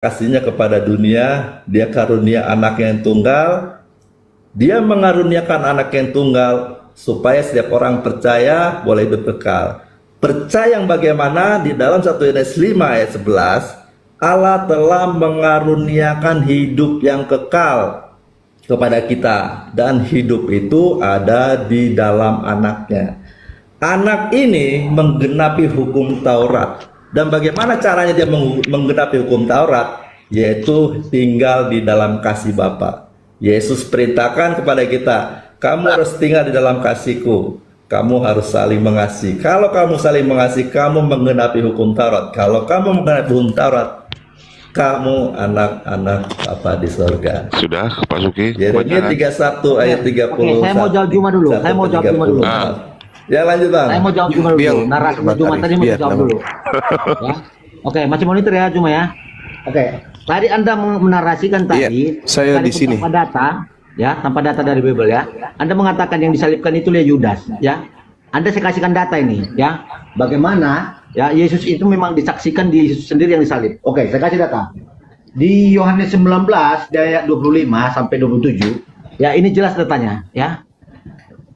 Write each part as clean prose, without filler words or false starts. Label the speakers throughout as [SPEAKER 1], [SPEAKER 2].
[SPEAKER 1] kasihnya kepada dunia, dia karunia anak yang tunggal, dia mengaruniakan anak yang tunggal supaya setiap orang percaya boleh hidup kekal. Percaya yang bagaimana? Di dalam 1 Yohanes 5 ayat 11, Allah telah mengaruniakan hidup yang kekal kepada kita, dan hidup itu ada di dalam anaknya. Anak ini menggenapi hukum Taurat. Dan bagaimana caranya dia menggenapi hukum Taurat? Yaitu tinggal di dalam kasih Bapa. Yesus perintahkan kepada kita, kamu harus tinggal di dalam kasihku. Kamu harus saling mengasihi. Kalau kamu saling mengasihi, kamu menggenapi hukum Taurat. Kalau kamu menggenapi hukum Taurat, kamu anak-anak Bapa di surga.
[SPEAKER 2] Sudah, Pak Suki.
[SPEAKER 1] Yeremia 31 ayat 30.
[SPEAKER 3] Oke, saya mau jawab Juma dulu. Saya mau jawab Juma dulu.
[SPEAKER 1] Ya lanjut Bang.
[SPEAKER 3] Saya mau jawab Juma dulu. Narasi Juma tadi mau jawab dulu. Ya. Oke, masih monitor ya Juma ya. Oke. Tadi Anda menarasikan tadi.
[SPEAKER 4] Saya
[SPEAKER 3] tadi
[SPEAKER 4] di sini.
[SPEAKER 3] Tanpa data, ya, tanpa data dari Bible ya. Anda mengatakan yang disalibkan itu ya Yudas, ya. Anda saya kasihkan data ini, ya. Bagaimana ya Yesus itu memang disaksikan di Yesus sendiri yang disalib. Oke, saya kasih data. Di Yohanes 19 ayat 25 sampai 27, ya ini jelas datanya, ya.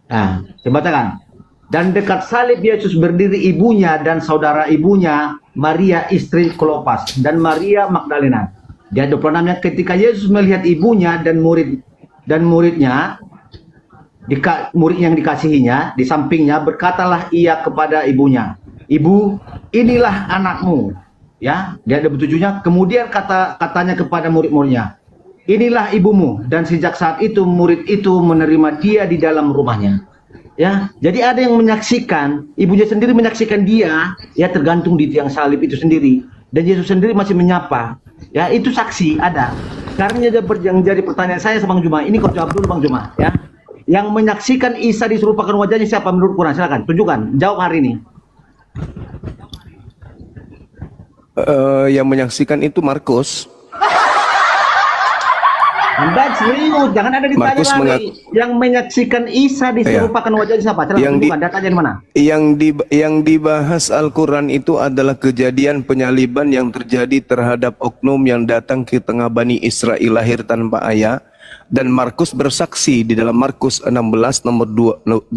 [SPEAKER 3] Nah, saya bacakan. Dan dekat salib Yesus berdiri ibunya dan saudara ibunya, Maria istri Klopas dan Maria Magdalena. Di ayat 26-nya, ketika Yesus melihat ibunya dan muridnya, murid yang dikasihinya di sampingnya, berkatalah ia kepada ibunya, "Ibu, inilah anakmu." Ya, di ayat 27-nya, kemudian katanya kepada murid-muridnya, "Inilah ibumu." Dan sejak saat itu murid itu menerima dia di dalam rumahnya. Ya, jadi ada yang menyaksikan, ibunya sendiri menyaksikan dia, ya tergantung di tiang salib itu sendiri. Dan Yesus sendiri masih menyapa. Ya, itu saksi ada. Sekarang yang jadi pertanyaan saya sama Bang Juma, ini kau jawab dulu Bang Juma, ya. Yang menyaksikan Isa diserupakan wajahnya siapa menurut Quran? Silakan, tunjukkan, jawab hari ini.
[SPEAKER 4] Yang menyaksikan itu Markus.
[SPEAKER 3] Anda serius, jangan ada ditanya lagi. Yang menyaksikan Isa diserupakan wajahnya siapa? Silakan tunjukkan, datanya di mana?
[SPEAKER 4] Yang dibahas Al-Quran itu adalah kejadian penyaliban yang terjadi terhadap oknum yang datang ke tengah Bani Israel lahir tanpa ayah. Dan Markus bersaksi di dalam Markus 16 nomor 12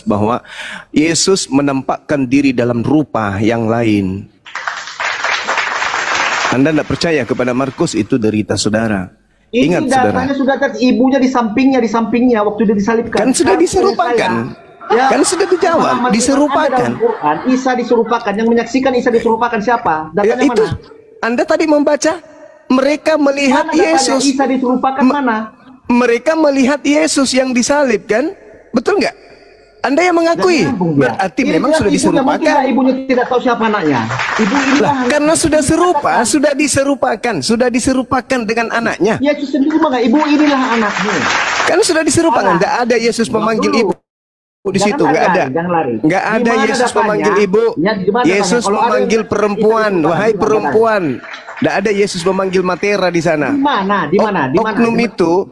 [SPEAKER 4] bahwa Yesus menampakkan diri dalam rupa yang lain. Anda tidak percaya kepada Markus, itu derita saudara. Ingat saudara.
[SPEAKER 3] Datanya sudah ibunya di sampingnya waktu dia disalibkan.
[SPEAKER 4] Kan sudah diserupakan. Ya, kan sudah dijawab, diserupakan.
[SPEAKER 3] Isa diserupakan, yang menyaksikan Isa diserupakan siapa? Datanya
[SPEAKER 4] ya, itu,
[SPEAKER 3] mana?
[SPEAKER 4] Anda tadi membaca, mereka melihat
[SPEAKER 3] mana
[SPEAKER 4] Yesus.
[SPEAKER 3] Isa diserupakan mana?
[SPEAKER 4] Mereka melihat Yesus yang disalib kan? Betul nggak? Anda yang mengakui, berarti memang sudah diserupakan.
[SPEAKER 3] Ibunya tidak tahu siapa anaknya. Ibu ini
[SPEAKER 4] karena sudah serupa, sudah diserupakan dengan anaknya.
[SPEAKER 3] Yesus sendiri mana? Ibu inilah anaknya.
[SPEAKER 4] Kan sudah diserupakan. Nggak ada Yesus memanggil ibu di situ, nggak ada. Nggak ada Yesus memanggil ibu. Yesus memanggil perempuan. Wahai perempuan. Nggak ada Yesus memanggil Matera di sana.
[SPEAKER 3] Di mana?
[SPEAKER 4] Oknum itu,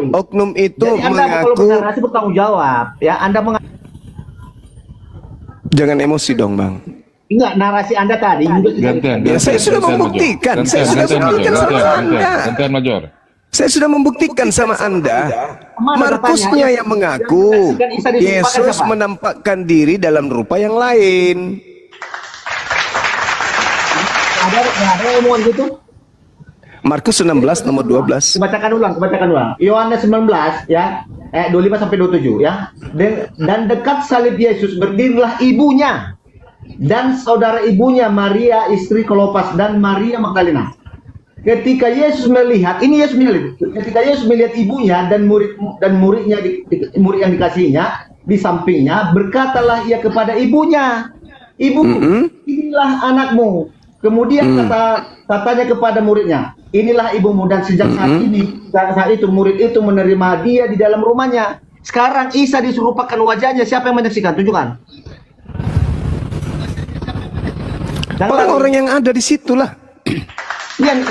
[SPEAKER 4] oknum itu mengaku.
[SPEAKER 3] Kalau narasi bertanggung jawab, ya Anda
[SPEAKER 4] Jangan emosi dong, Bang.
[SPEAKER 3] Enggak, narasi Anda tadi.
[SPEAKER 4] Saya sudah membuktikan. Saya sudah membuktikan sama Anda. Saya sudah membuktikan sama Anda. Markusnya yang mengaku Yesus menampakkan diri dalam rupa yang lain.
[SPEAKER 3] Ada omongan gitu?
[SPEAKER 4] Markus 16 nomor 12.
[SPEAKER 3] Bacakan ulang. Yohanes 19 ya, 25 sampai 27 ya. Dan dekat salib Yesus berdirilah ibunya dan saudara ibunya Maria istri Klopas dan Maria Magdalena. Ketika Yesus melihat, ketika Yesus melihat ibunya dan muridnya murid yang dikasihinya di sampingnya, berkatalah ia kepada ibunya, "Ibu, inilah anakmu." Kemudian katanya kepada muridnya, "Inilah ibumu." Dan sejak saat itu murid itu menerima dia di dalam rumahnya. Sekarang Isa diserupakan wajahnya, siapa yang menyaksikan? Tunjukkan.
[SPEAKER 4] Orang-orang yang ada di situlah.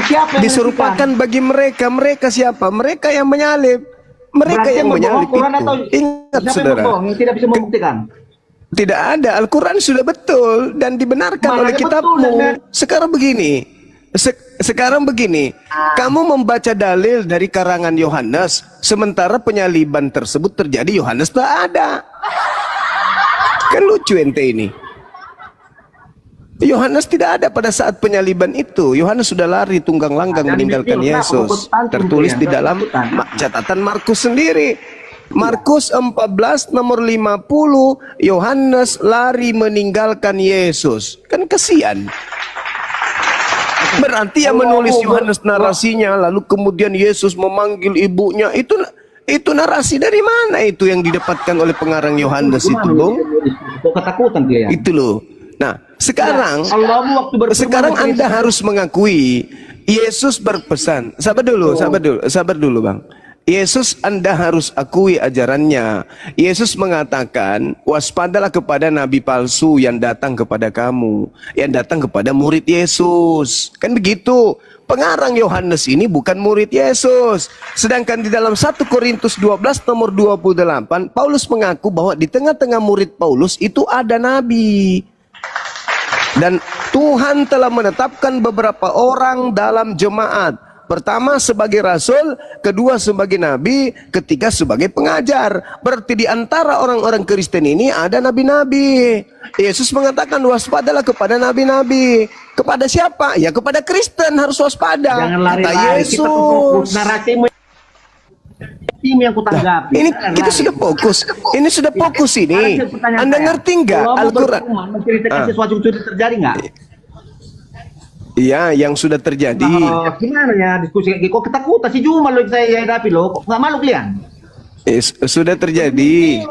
[SPEAKER 3] Siapa yang
[SPEAKER 4] diserupakan bagi mereka. Mereka siapa? Mereka yang menyalib. Mereka yang menyalib itu. Ingat saudara.
[SPEAKER 3] Yang tidak bisa membuktikan.
[SPEAKER 4] Tidak ada. Al-Quran sudah betul dan dibenarkan oleh kitabmu. Sekarang begini, Sekarang begini, kamu membaca dalil dari karangan Yohanes, sementara penyaliban tersebut terjadi Yohanes tak ada. Kan lucu ente ini. Yohanes tidak ada pada saat penyaliban itu. Yohanes sudah lari tunggang langgang meninggalkan Yesus. Tertulis di dalam catatan Markus sendiri. Markus 14 nomor 50, Yohanes lari meninggalkan Yesus. Kan kesian. Berarti yang menulis Yohanes narasinya, lalu kemudian Yesus memanggil ibunya, itu narasi dari mana itu yang didapatkan oleh pengarang Yohanes itu, Bung?
[SPEAKER 3] Ketakutan dia ya.
[SPEAKER 4] Itu loh. Nah, sekarang Anda harus mengakui Yesus berpesan. Sabar dulu, Bang. Yesus Anda harus akui ajarannya. Yesus mengatakan, waspadalah kepada nabi palsu yang datang kepada kamu, yang datang kepada murid Yesus. Kan begitu. Pengarang Yohanes ini bukan murid Yesus. Sedangkan di dalam 1 Korintus 12 nomor 28, Paulus mengaku bahwa di tengah-tengah murid Paulus itu ada nabi. Dan Tuhan telah menetapkan beberapa orang dalam jemaat. Pertama sebagai rasul, kedua sebagai nabi, ketiga sebagai pengajar. Berarti di antara orang-orang Kristen ini ada nabi-nabi. Yesus mengatakan waspadalah kepada nabi-nabi. Kepada siapa? Ya kepada Kristen harus waspada.
[SPEAKER 3] Jangan
[SPEAKER 4] kata Yesus.
[SPEAKER 3] Tim yang kutanggapi.
[SPEAKER 4] Ini kita sudah fokus. Ini sudah fokus ini. Anda ngerti nggak Al-Quran?
[SPEAKER 3] Menceritakan sesuatu yang sudah terjadi nggak?
[SPEAKER 4] Iya, yang sudah terjadi.
[SPEAKER 3] Gimana ya diskusi kayak gitu? Kok ketakutan sih cuma lo saya hadapi lo? Kok nggak malu kalian?
[SPEAKER 4] Sudah terjadi.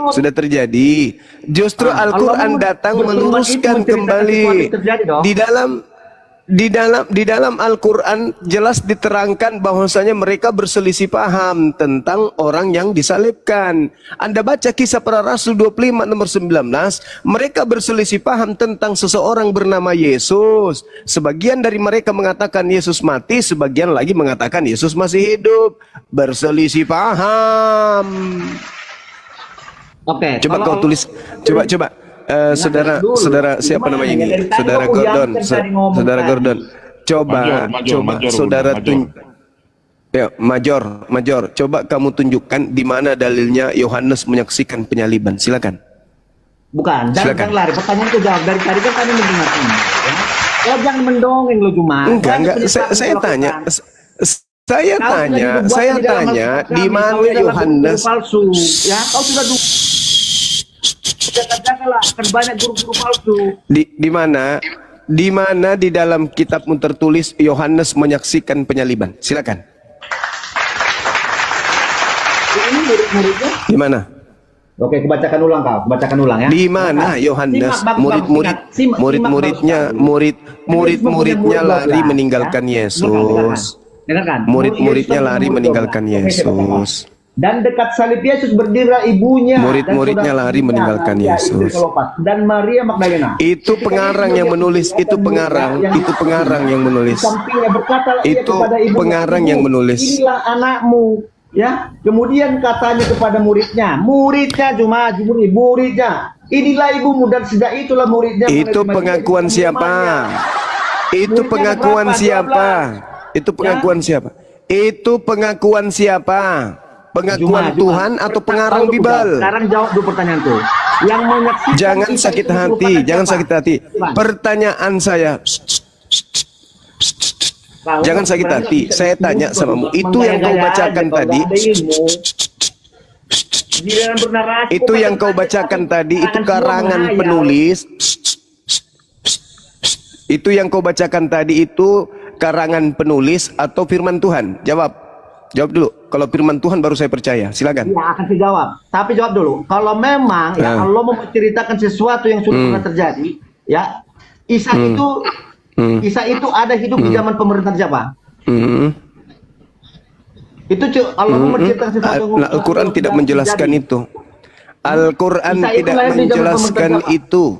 [SPEAKER 4] Justru Al-Quran datang meluruskan kembali. Di dalam Al-Quran jelas diterangkan bahwasanya mereka berselisih paham tentang orang yang disalibkan. Anda baca Kisah Para Rasul 25 nomor 19, mereka berselisih paham tentang seseorang bernama Yesus. Sebagian dari mereka mengatakan Yesus mati, sebagian lagi mengatakan Yesus masih hidup. Berselisih paham.
[SPEAKER 3] Oke,
[SPEAKER 4] coba kau tulis, coba. Saudara siapa namanya ini? Saudara Gordon. Coba saudara ya, Major, coba kamu tunjukkan di mana dalilnya Yohanes menyaksikan penyaliban. Silakan.
[SPEAKER 3] Bukan, jangan lari. Pertanyaan itu jawab dari tadi kan kami mendengarkan. Ya? Oh, jangan mendongeng lo cuma.
[SPEAKER 4] Enggak. Saya tanya. Saya tanya di mana Yohanes
[SPEAKER 3] palsu. Ya, kau sudah janganlah, akan banyak guru-guru palsu.
[SPEAKER 4] Di mana di dalam kitabmu tertulis Yohanes menyaksikan penyaliban? Silakan.
[SPEAKER 3] Ini murid-muridnya?
[SPEAKER 4] Di mana?
[SPEAKER 3] Oke, bacakan ulang ya.
[SPEAKER 4] Di mana Yohanes murid-muridnya lari meninggalkan Yesus. Murid-muridnya lari meninggalkan Yesus.
[SPEAKER 3] Dan dekat salib Yesus berdirilah ibunya.
[SPEAKER 4] Murid-muridnya lari meninggalkan Yesus.
[SPEAKER 3] Dan Maria Magdalena.
[SPEAKER 4] Itu pengarang yang menulis. Itu pengarang yang menulis. Inilah
[SPEAKER 3] anakmu. Ya. Kemudian katanya kepada muridnya. Muridnya. Inilah ibumu, dan sejak itulah muridnya.
[SPEAKER 4] Itu pengakuan siapa? Itu pengakuan siapa? Pengakuan Tuhan atau pengarang Bible?
[SPEAKER 3] Sekarang jawab dulu pertanyaan tuh. Yang menyaksikan
[SPEAKER 4] jangan sakit hati. Pertanyaan saya. Jangan sakit hati. Saya tanya samamu. Itu yang kau bacakan tadi. Itu yang kau bacakan tadi. Itu karangan penulis. Itu yang kau bacakan tadi. Itu karangan penulis atau firman Tuhan? Jawab dulu. Kalau firman Tuhan baru saya percaya. Silakan.
[SPEAKER 3] Ya, akan saya jawab. Tapi jawab dulu. Kalau memang ya Allah mau menceritakan sesuatu yang sudah pernah terjadi, ya Isa itu ada hidup di zaman pemerintahan siapa? Itu Allah mau menceritakan sesuatu.
[SPEAKER 4] Al-Quran tidak menjelaskan itu. Al-Quran tidak menjelaskan itu.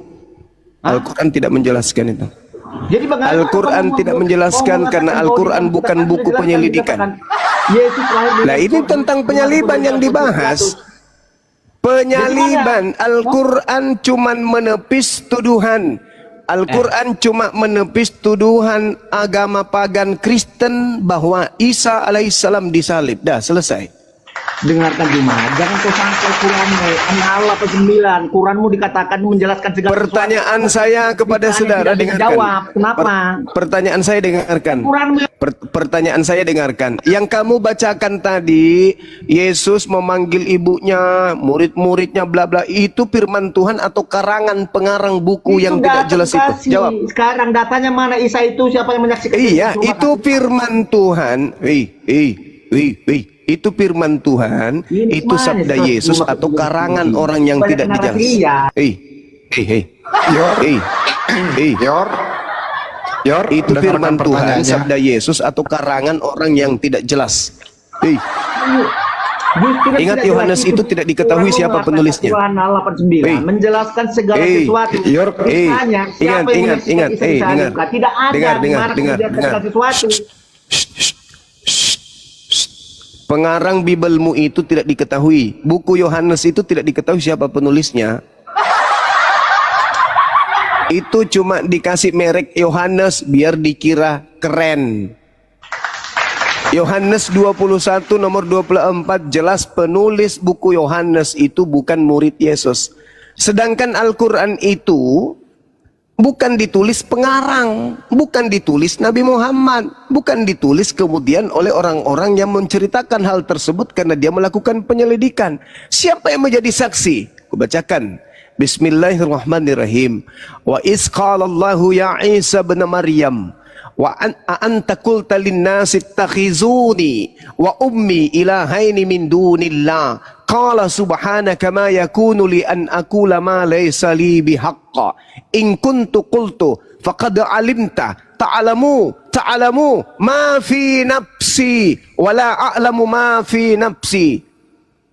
[SPEAKER 4] Al-Quran tidak menjelaskan karena Al-Quran bukan buku penyelidikan. Nah, ini tentang penyaliban yang dibahas. Penyaliban. Al-Quran cuman menepis tuduhan. Al-Quran cuma menepis tuduhan agama pagan Kristen bahwa Isa alaihissalam disalib. Dah, selesai.
[SPEAKER 3] Dengarkan Jumat, jangan kau sangkal Quranmu. Allah ke-9, Quranmu dikatakan menjelaskan segala
[SPEAKER 4] pertanyaan
[SPEAKER 3] sesuatu.
[SPEAKER 4] saya kepada saudara, dengarkan.
[SPEAKER 3] Jawab, kenapa?
[SPEAKER 4] Pertanyaan saya dengarkan.
[SPEAKER 3] Quranmu.
[SPEAKER 4] Pertanyaan saya dengarkan. Yang kamu bacakan tadi, Yesus memanggil ibunya, murid-muridnya, bla bla, itu firman Tuhan atau karangan pengarang buku
[SPEAKER 3] itu
[SPEAKER 4] yang tidak jelas itu? Jawab.
[SPEAKER 3] Sekarang datanya mana Isa itu, siapa yang menyaksikan?
[SPEAKER 4] Iya, itu firman Tuhan. Itu firman Tuhan,
[SPEAKER 3] ini
[SPEAKER 4] itu sabda Yesus atau karangan orang yang tidak dijelas. Itu firman Tuhan, sabda Yesus atau karangan orang yang tidak jelas. Ingat, Yohanes itu tidak diketahui siapa penulisnya.
[SPEAKER 3] Quran 89 menjelaskan segala sesuatu.
[SPEAKER 4] Ingat.
[SPEAKER 3] Tidak ada dengar sesuatu.
[SPEAKER 4] Pengarang Bibelmu itu tidak diketahui. Buku Yohanes itu tidak diketahui siapa penulisnya. Itu cuma dikasih merek Yohanes biar dikira keren. Yohanes 21 nomor 24 jelas penulis buku Yohanes itu bukan murid Yesus. Sedangkan Al-Quran itu bukan ditulis pengarang, bukan ditulis Nabi Muhammad, bukan ditulis kemudian oleh orang-orang yang menceritakan hal tersebut karena dia melakukan penyelidikan. Siapa yang menjadi saksi? Kubacakan. Bismillahirrahmanirrahim. Wa iz qala Allahu ya Isa bin Maryam wa anta qulta lin-nasi ittakhizuni wa ummi ilahaini min dunillah. Qala subhanaka ma yakunu li an aqula ma laysa li bihaqqa in kuntu qultu faqad alimta ta'lamu ma fi nafsi wa la a'lamu ma fi nafsi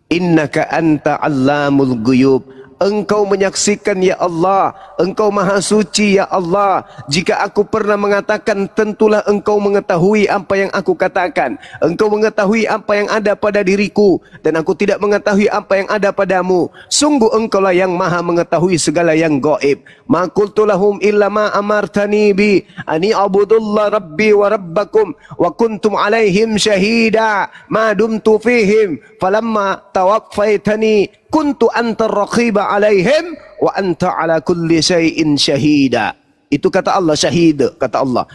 [SPEAKER 4] innaka anta 'allamul ghuyub. Engkau menyaksikan ya Allah, Engkau maha suci ya Allah. Jika aku pernah mengatakan, tentulah Engkau mengetahui apa yang aku katakan. Engkau mengetahui apa yang ada pada diriku, dan aku tidak mengetahui apa yang ada padamu. Sungguh Engkaulah yang maha mengetahui segala yang gaib. Ma qultu lahum illa ma amartani bi ani abudullah rabbi wa rabbakum wa kuntum alaihim syahida ma dumtu fihim falamma tawaffaitani kuntu antar raqiba alaihim wa anta ala kulli syai'in syahida. Itu kata Allah, syahid, kata Allah.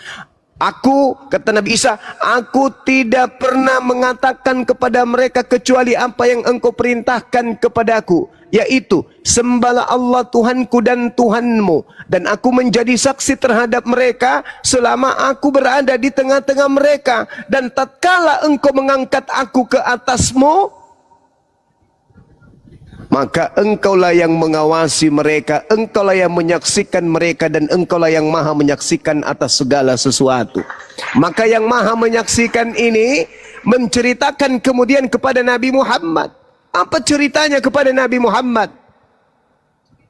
[SPEAKER 4] Aku, kata Nabi Isa, aku tidak pernah mengatakan kepada mereka kecuali apa yang engkau perintahkan kepadaku, yaitu sembahlah Allah Tuhanku dan Tuhanmu, dan aku menjadi saksi terhadap mereka selama aku berada di tengah-tengah mereka, dan tatkala engkau mengangkat aku ke atasmu, maka engkaulah yang mengawasi mereka, engkaulah yang menyaksikan mereka, dan engkaulah yang maha menyaksikan atas segala sesuatu. Maka yang maha menyaksikan ini menceritakan kemudian kepada Nabi Muhammad. Apa ceritanya kepada Nabi Muhammad?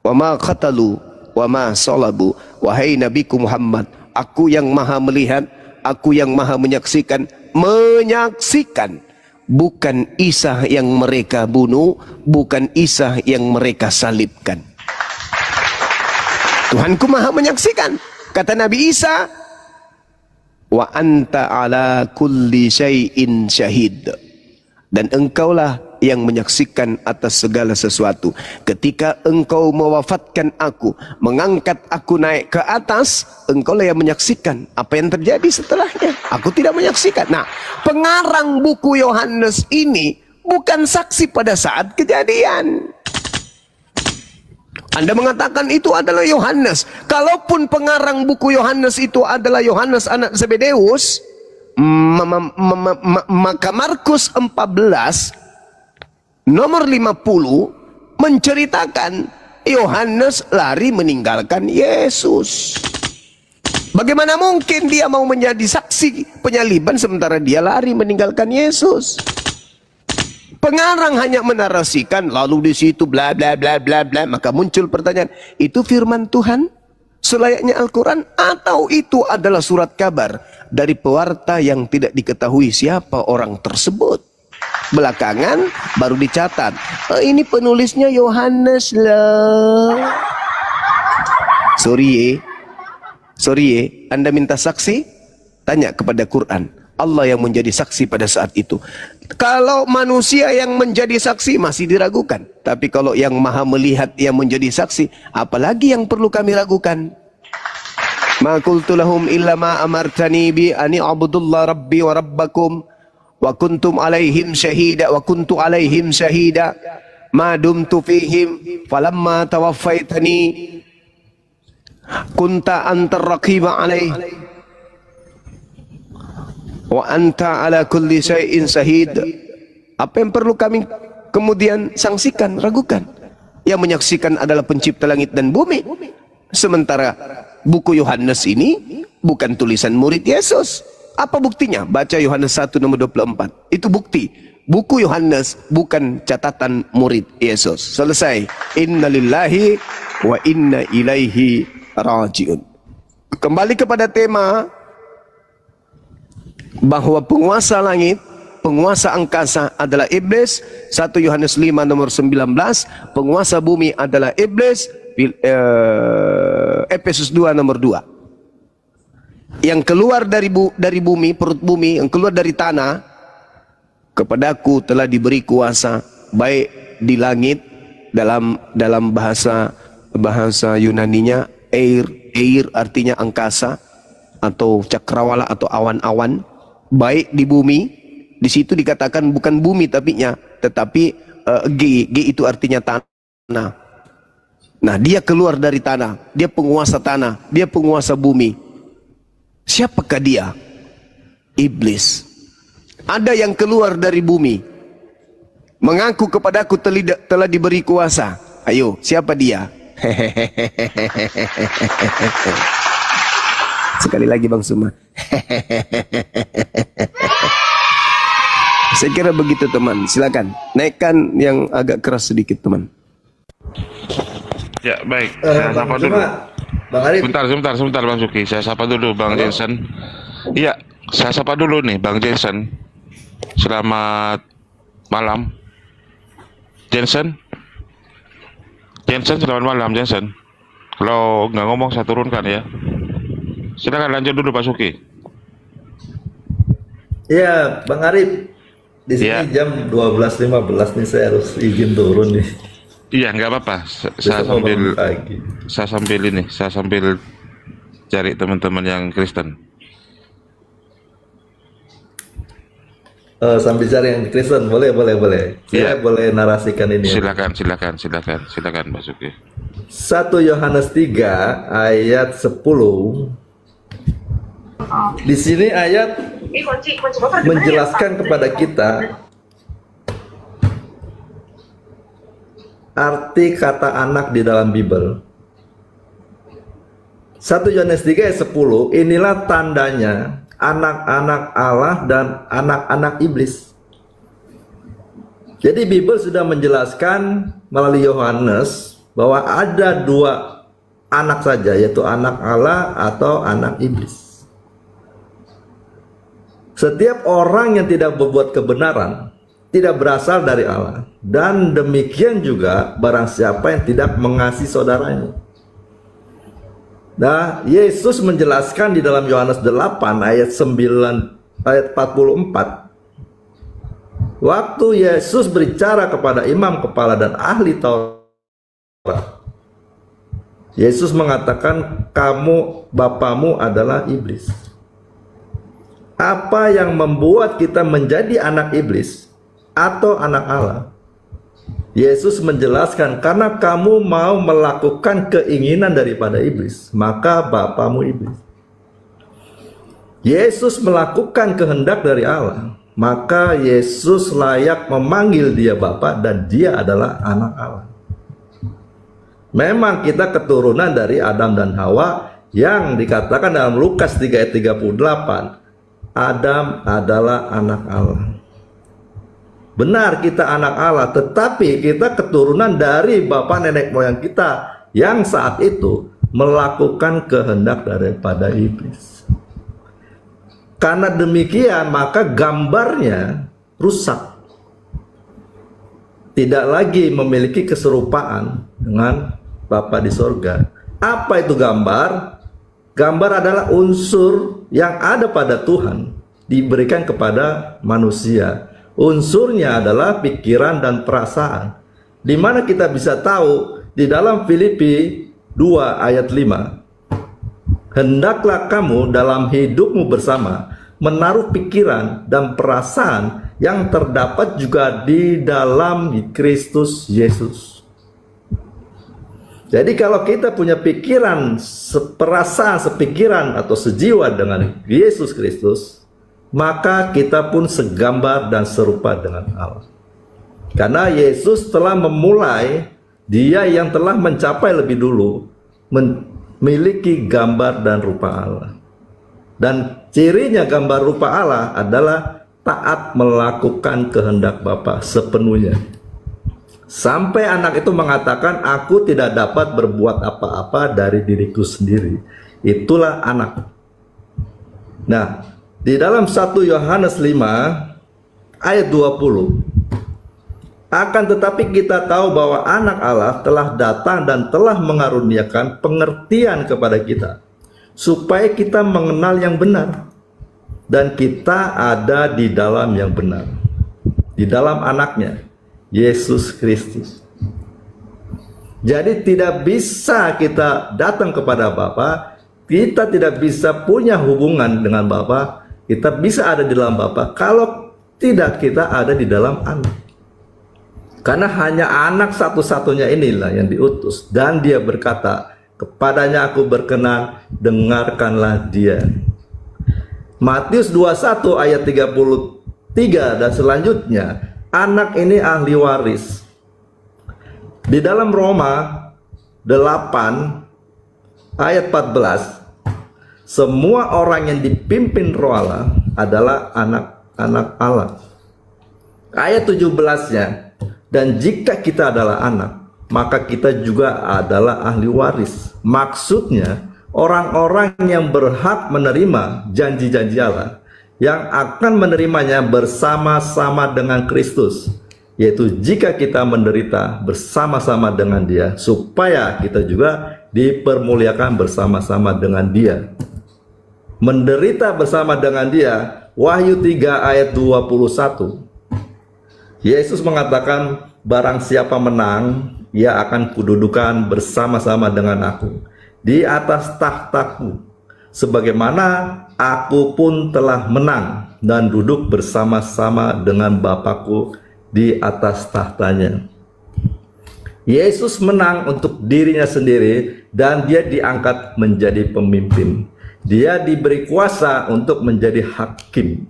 [SPEAKER 4] Wa ma qatalu wa ma salabu. Wahai Nabiku Muhammad, aku yang maha melihat, aku yang maha menyaksikan, bukan Isa yang mereka bunuh, bukan Isa yang mereka salibkan. Tuhanku maha menyaksikan. Kata Nabi Isa, wa anta ala kulli syai'in syahid. Dan engkaulah yang menyaksikan atas segala sesuatu. Ketika engkau mewafatkan aku, mengangkat aku naik ke atas, engkaulah yang menyaksikan apa yang terjadi setelahnya. Aku tidak menyaksikan. Nah, pengarang buku Yohanes ini bukan saksi pada saat kejadian. Anda mengatakan itu adalah Yohanes. Kalaupun pengarang buku Yohanes itu adalah Yohanes anak Zebedeus, maka Markus 14 nomor 50 menceritakan Yohanes lari meninggalkan Yesus. Bagaimana mungkin dia mau menjadi saksi penyaliban sementara dia lari meninggalkan Yesus? Pengarang hanya menarasikan lalu di situ bla bla bla bla bla, maka muncul pertanyaan, itu firman Tuhan selayaknya Al-Quran atau itu adalah surat kabar dari pewarta yang tidak diketahui siapa orang tersebut? Belakangan baru dicatat, oh, ini penulisnya Yohanes loh. Sorry Sorry, Anda minta saksi, tanya kepada Quran. Allah yang menjadi saksi pada saat itu. Kalau manusia yang menjadi saksi masih diragukan. Tapi kalau yang maha melihat yang menjadi saksi, apalagi yang perlu kami ragukan? Ma qultu lahum illa ma amartani bi ani abudullah rabbi wa rabbakum wa kuntum alaihim syahida wa kuntu alaihim syahida ma dumtu fihim falamma tawaffaitani kunta antar raqiba alaih wa anta ala kulli syai'in syahid. Apa yang perlu kami kemudian sangsikan, ragukan? Yang menyaksikan adalah pencipta langit dan bumi. Sementara buku Yohanes ini bukan tulisan murid Yesus. Apa buktinya? Baca Yohanes 1 nomor 24. Itu bukti. Buku Yohanes bukan catatan murid Yesus. Selesai. Innalillahi wa inna ilaihi rajiun. Kembali kepada tema bahwa penguasa langit, penguasa angkasa adalah iblis. 1 Yohanes 5 nomor 19. Penguasa bumi adalah iblis. Efesus 2 nomor 2. Yang keluar dari bumi, perut bumi, yang keluar dari tanah, kepadaku telah diberi kuasa baik di langit, dalam bahasa Yunaninya air artinya angkasa atau cakrawala atau awan-awan, baik di bumi. Di situ dikatakan bukan bumi tetapi G itu artinya tanah. Nah, dia keluar dari tanah, dia penguasa tanah, dia penguasa bumi. Siapakah dia? Iblis. Ada yang keluar dari bumi, mengaku kepadaku telah diberi kuasa. Ayo, siapa dia? Sekali lagi Bang Suma. Saya kira begitu teman. Silakan naikkan yang agak keras sedikit teman.
[SPEAKER 2] Ya baik, saya sapa dulu.
[SPEAKER 1] Bang Arif.
[SPEAKER 2] Sebentar Bang Suki, saya sapa dulu Bang Jensen. Iya, saya sapa dulu nih Bang Jensen. Selamat malam. Jensen, selamat malam Jensen. Kalau nggak ngomong saya turunkan ya. Silakan lanjut dulu Pak Suki.
[SPEAKER 1] Iya, Bang Arif. Di sini jam 12.15 nih, saya harus izin turun nih.
[SPEAKER 2] Iya, nggak apa-apa. Saya sambil cari teman-teman yang Kristen.
[SPEAKER 1] Sambil cari yang Kristen, boleh. Saya boleh narasikan ini.
[SPEAKER 2] Silakan Pak Suki.
[SPEAKER 1] 1 Yohanes 3 ayat 10. Di sini ayat menjelaskan kepada kita arti kata anak di dalam Bible. 1 Yohanes 3 ayat 10, inilah tandanya anak-anak Allah dan anak-anak iblis. Jadi Bible sudah menjelaskan melalui Yohanes bahwa ada dua anak saja, yaitu anak Allah atau anak iblis. Setiap orang yang tidak berbuat kebenaran tidak berasal dari Allah, dan demikian juga barang siapa yang tidak mengasihi saudaranya. Nah, Yesus menjelaskan di dalam Yohanes 8 ayat 44. Waktu Yesus berbicara kepada imam kepala dan ahli Taurat, Yesus mengatakan, kamu, bapamu adalah iblis. Apa yang membuat kita menjadi anak iblis atau anak Allah? Yesus menjelaskan, karena kamu mau melakukan keinginan daripada iblis, maka bapamu iblis. Yesus melakukan kehendak dari Allah, maka Yesus layak memanggil dia Bapa dan dia adalah anak Allah. Memang kita keturunan dari Adam dan Hawa yang dikatakan dalam Lukas 3 ayat 38, Adam adalah anak Allah. Benar, kita anak Allah, tetapi kita keturunan dari bapak nenek moyang kita yang saat itu melakukan kehendak daripada iblis. Karena demikian, maka gambarnya rusak. Tidak lagi memiliki keserupaan dengan Bapa di sorga. Apa itu gambar? Gambar adalah unsur yang ada pada Tuhan diberikan kepada manusia. Unsurnya adalah pikiran dan perasaan. Di mana kita bisa tahu di dalam Filipi 2 ayat 5. Hendaklah kamu dalam hidupmu bersama menaruh pikiran dan perasaan yang terdapat juga di dalam Kristus Yesus. Jadi kalau kita punya pikiran, perasaan, sepikiran atau sejiwa dengan Yesus Kristus, maka kita pun segambar dan serupa dengan Allah. Karena Yesus telah memulai, dia yang telah mencapai lebih dulu, memiliki gambar dan rupa Allah. Dan cirinya gambar rupa Allah adalah taat melakukan kehendak Bapa sepenuhnya. Sampai anak itu mengatakan, aku tidak dapat berbuat apa-apa dari diriku sendiri. Itulah anak. Nah, di dalam 1 Yohanes 5 ayat 20. Akan tetapi kita tahu bahwa anak Allah telah datang dan telah mengaruniakan pengertian kepada kita, supaya kita mengenal yang benar. Dan kita ada di dalam yang benar, di dalam anaknya, Yesus Kristus. Jadi tidak bisa kita datang kepada Bapa, kita tidak bisa punya hubungan dengan Bapa, kita bisa ada di dalam Bapa kalau tidak kita ada di dalam anak. Karena hanya anak satu-satunya inilah yang diutus, dan dia berkata, kepadanya aku berkenan, dengarkanlah dia. Matius 21 ayat 33 dan selanjutnya, anak ini ahli waris. Di dalam Roma 8 ayat 14, semua orang yang dipimpin Roh Allah adalah anak-anak Allah. Ayat 17-nya, dan jika kita adalah anak, maka kita juga adalah ahli waris. Maksudnya, orang-orang yang berhak menerima janji-janji Allah, yang akan menerimanya bersama-sama dengan Kristus, yaitu jika kita menderita bersama-sama dengan Dia, supaya kita juga dipermuliakan bersama-sama dengan Dia. Menderita bersama dengan Dia, Wahyu 3 ayat 21. Yesus mengatakan, barang siapa menang, ia akan kududukan bersama-sama dengan aku di atas tahtaku, sebagaimana aku pun telah menang dan duduk bersama-sama dengan Bapakku di atas tahtanya. Yesus menang untuk dirinya sendiri dan dia diangkat menjadi pemimpin. Dia diberi kuasa untuk menjadi hakim,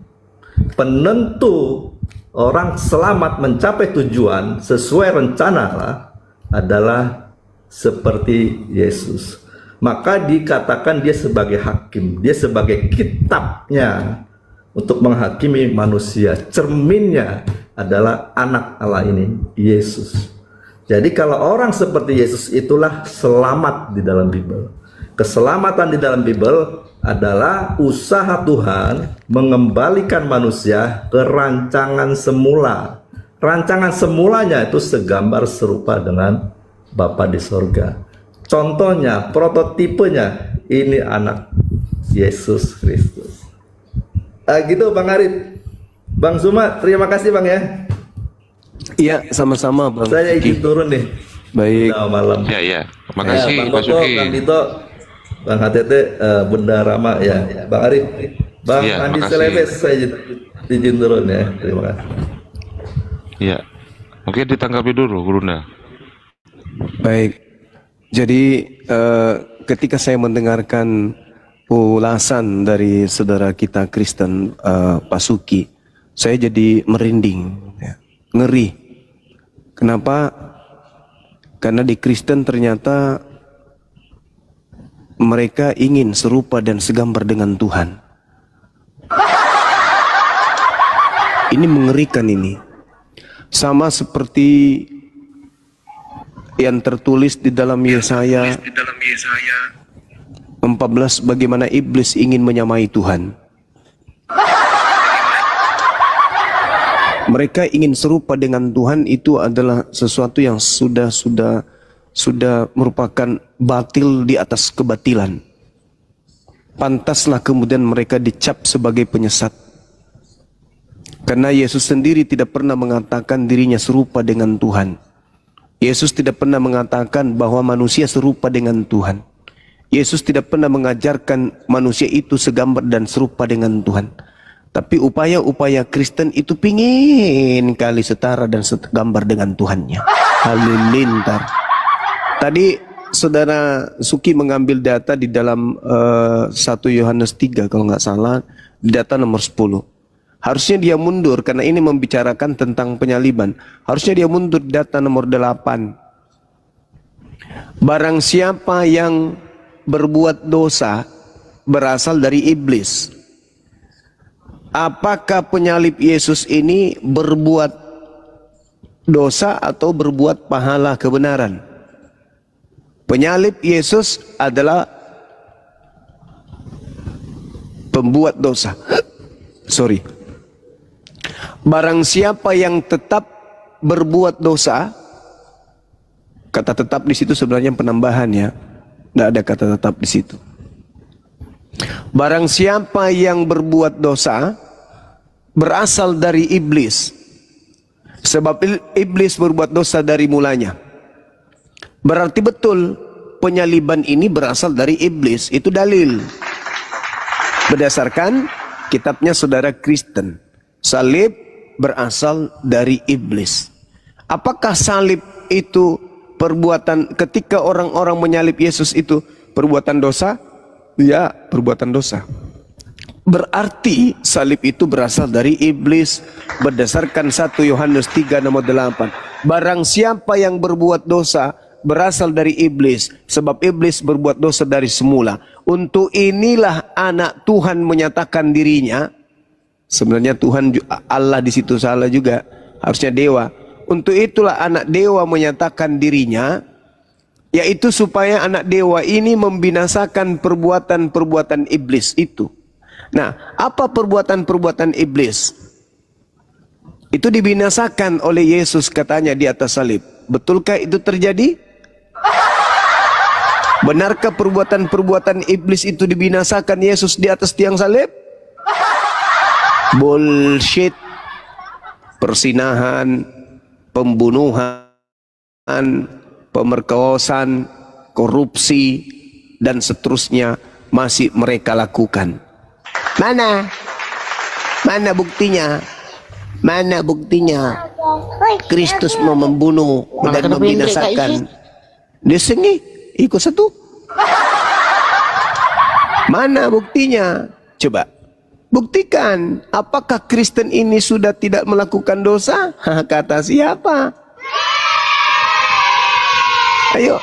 [SPEAKER 1] penentu orang selamat mencapai tujuan sesuai rencana Allah adalah seperti Yesus. Maka dikatakan dia sebagai hakim, dia sebagai kitabnya untuk menghakimi manusia. Cerminnya adalah anak Allah ini, Yesus. Jadi kalau orang seperti Yesus itulah selamat di dalam Bible. Keselamatan di dalam Bible adalah usaha Tuhan mengembalikan manusia ke rancangan semula. Rancangan semulanya itu segambar serupa dengan Bapa di sorga. Contohnya, prototipenya, ini anak Yesus Kristus. Gitu Bang Arif. Bang Zuma, terima kasih Bang ya.
[SPEAKER 4] Iya, sama-sama Bang.
[SPEAKER 1] Saya izin turun nih.
[SPEAKER 4] Baik.
[SPEAKER 1] Udah malam.
[SPEAKER 2] Ya. Terima kasih
[SPEAKER 1] Bang
[SPEAKER 2] Pak
[SPEAKER 1] Toto,
[SPEAKER 2] Suki.
[SPEAKER 1] Bang Dito, Bang HTT, Bunda Rama ya. Bang Arif, Bang
[SPEAKER 2] Iya,
[SPEAKER 1] Andi
[SPEAKER 2] makasih.
[SPEAKER 1] Selebes, saya izin turun ya. Terima kasih.
[SPEAKER 2] Iya. Mungkin ditanggapi dulu, Gurunda.
[SPEAKER 4] Baik. Jadi ketika saya mendengarkan ulasan dari saudara kita Kristen Pak Suki, saya jadi merinding, ya. Ngeri. Kenapa? Karena di Kristen ternyata mereka ingin serupa dan segambar dengan Tuhan. Ini mengerikan ini. Sama seperti yang tertulis di dalam Yesaya 14, bagaimana iblis ingin menyamai Tuhan. Mereka ingin serupa dengan Tuhan, itu adalah sesuatu yang sudah merupakan batil di atas kebatilan. pantaslah kemudian mereka dicap sebagai penyesat. Karena Yesus sendiri tidak pernah mengatakan dirinya serupa dengan Tuhan. Yesus tidak pernah mengatakan bahwa manusia serupa dengan Tuhan. Yesus tidak pernah mengajarkan manusia itu segambar dan serupa dengan Tuhan. Tapi upaya-upaya Kristen itu pingin kali setara dan segambar dengan Tuhannya. Halilintar. Tadi Saudara Suki mengambil data di dalam 1 Yohanes 3 kalau nggak salah, di data nomor 10. Harusnya dia mundur karena ini membicarakan tentang penyaliban. Harusnya dia mundur di data nomor 8. Barang siapa yang berbuat dosa berasal dari iblis. Apakah penyalib Yesus ini berbuat dosa atau berbuat pahala kebenaran? Penyalib Yesus adalah pembuat dosa. Barang siapa yang tetap berbuat dosa, kata tetap di situ sebenarnya penambahan ya. Tidak ada kata tetap di situ. Barang siapa yang berbuat dosa berasal dari iblis. Sebab iblis berbuat dosa dari mulanya. Berarti betul penyaliban ini berasal dari iblis. Itu dalil. Berdasarkan kitabnya saudara Kristen. Salib berasal dari iblis. Apakah salib itu perbuatan, ketika orang-orang menyalib Yesus itu perbuatan dosa? Ya, perbuatan dosa. Berarti salib itu berasal dari iblis. Berdasarkan 1 Yohanes 3 nomor 8. Barang siapa yang berbuat dosa berasal dari iblis, sebab iblis berbuat dosa dari semula. Untuk inilah anak Tuhan menyatakan dirinya. Sebenarnya Tuhan Allah di situ salah juga, harusnya dewa. Untuk itulah anak dewa menyatakan dirinya, yaitu supaya anak dewa ini membinasakan perbuatan-perbuatan iblis itu. Nah, apa perbuatan-perbuatan iblis? Itu dibinasakan oleh Yesus katanya di atas salib. Betulkah itu terjadi? Benarkah perbuatan-perbuatan iblis itu dibinasakan Yesus di atas tiang salib? Bullshit. Persinahan, pembunuhan, pemerkosaan, korupsi, dan seterusnya masih mereka lakukan. Mana? Mana buktinya? Mana buktinya? Kristus mau membunuh dan membinasakan. Dia sengi, ikut satu. Mana buktinya? Coba buktikan. Apakah Kristen ini sudah tidak melakukan dosa? Kata siapa? Ayo,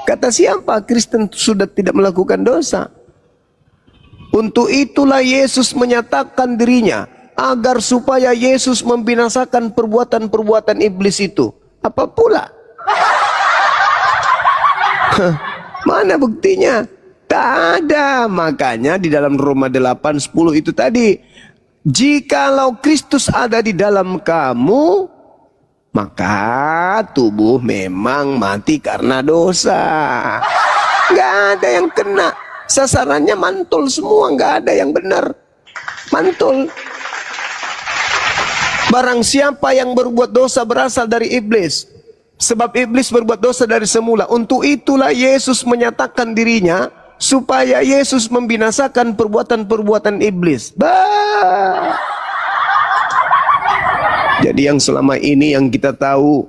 [SPEAKER 4] kata siapa Kristen sudah tidak melakukan dosa? Untuk itulah Yesus menyatakan dirinya, agar supaya Yesus membinasakan perbuatan-perbuatan iblis itu. Apa pula? Mana buktinya? Tak ada. Makanya di dalam Roma 8:10 itu tadi, jikalau Kristus ada di dalam kamu, maka tubuh memang mati karena dosa. Gak ada yang kena. Sasarannya mantul semua, gak ada yang benar. Mantul. Barang siapa yang berbuat dosa berasal dari iblis. Sebab iblis berbuat dosa dari semula. Untuk itulah Yesus menyatakan dirinya, supaya Yesus membinasakan perbuatan-perbuatan iblis. Bah. Jadi yang selama ini yang kita tahu,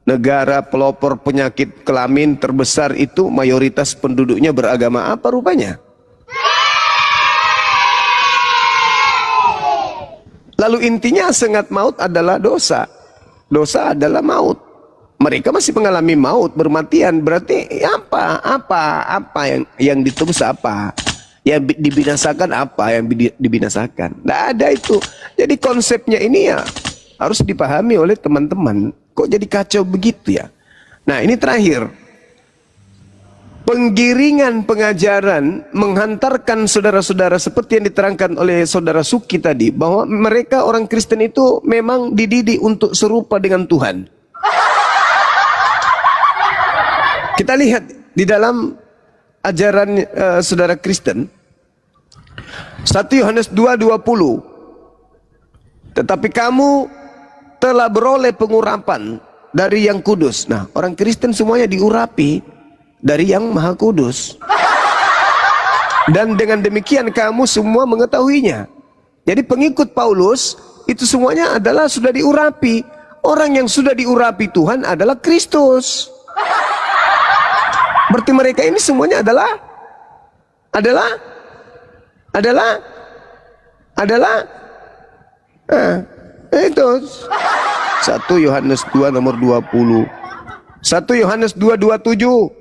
[SPEAKER 4] negara pelopor penyakit kelamin terbesar itu mayoritas penduduknya beragama apa rupanya? Lalu intinya sengat maut adalah dosa. Dosa adalah maut. Mereka masih mengalami maut, bermatian. Berarti apa yang ditebus apa? Yang dibinasakan apa? Yang dibinasakan? Tidak ada itu. Jadi konsepnya ini ya harus dipahami oleh teman-teman. Kok jadi kacau begitu ya? Nah, ini terakhir. Penggiringan pengajaran menghantarkan saudara-saudara seperti yang diterangkan oleh saudara Suki tadi, bahwa mereka orang Kristen itu memang dididik untuk serupa dengan Tuhan. Kita lihat di dalam ajaran saudara Kristen, 1 Yohanes 2:20. Tetapi kamu telah beroleh pengurapan dari yang kudus. Nah, orang Kristen semuanya diurapi dari yang Maha Kudus. Dan dengan demikian kamu semua mengetahuinya. Jadi pengikut Paulus itu semuanya adalah sudah diurapi. Orang yang sudah diurapi Tuhan adalah Kristus. Berarti mereka ini semuanya adalah itu 1 Yohanes 2 nomor 20. 1 Yohanes 2:27.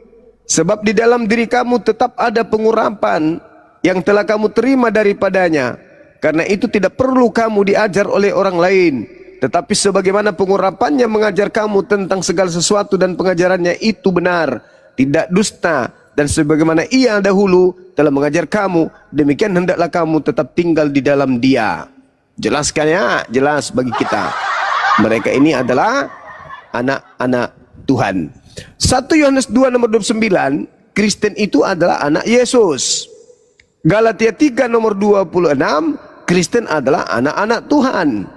[SPEAKER 4] Sebab di dalam diri kamu tetap ada pengurapan yang telah kamu terima daripadanya. Karena itu tidak perlu kamu diajar oleh orang lain, tetapi sebagaimana pengurapannya mengajar kamu tentang segala sesuatu dan pengajarannya itu benar, tidak dusta, dan sebagaimana ia dahulu telah mengajar kamu, demikian hendaklah kamu tetap tinggal di dalam dia. Jelaskan ya, jelas bagi kita. Mereka ini adalah anak-anak Tuhan. 1 Yohanes 2 nomor 29, Kristen itu adalah anak Yesus. Galatia 3 nomor 26, Kristen adalah anak-anak Tuhan.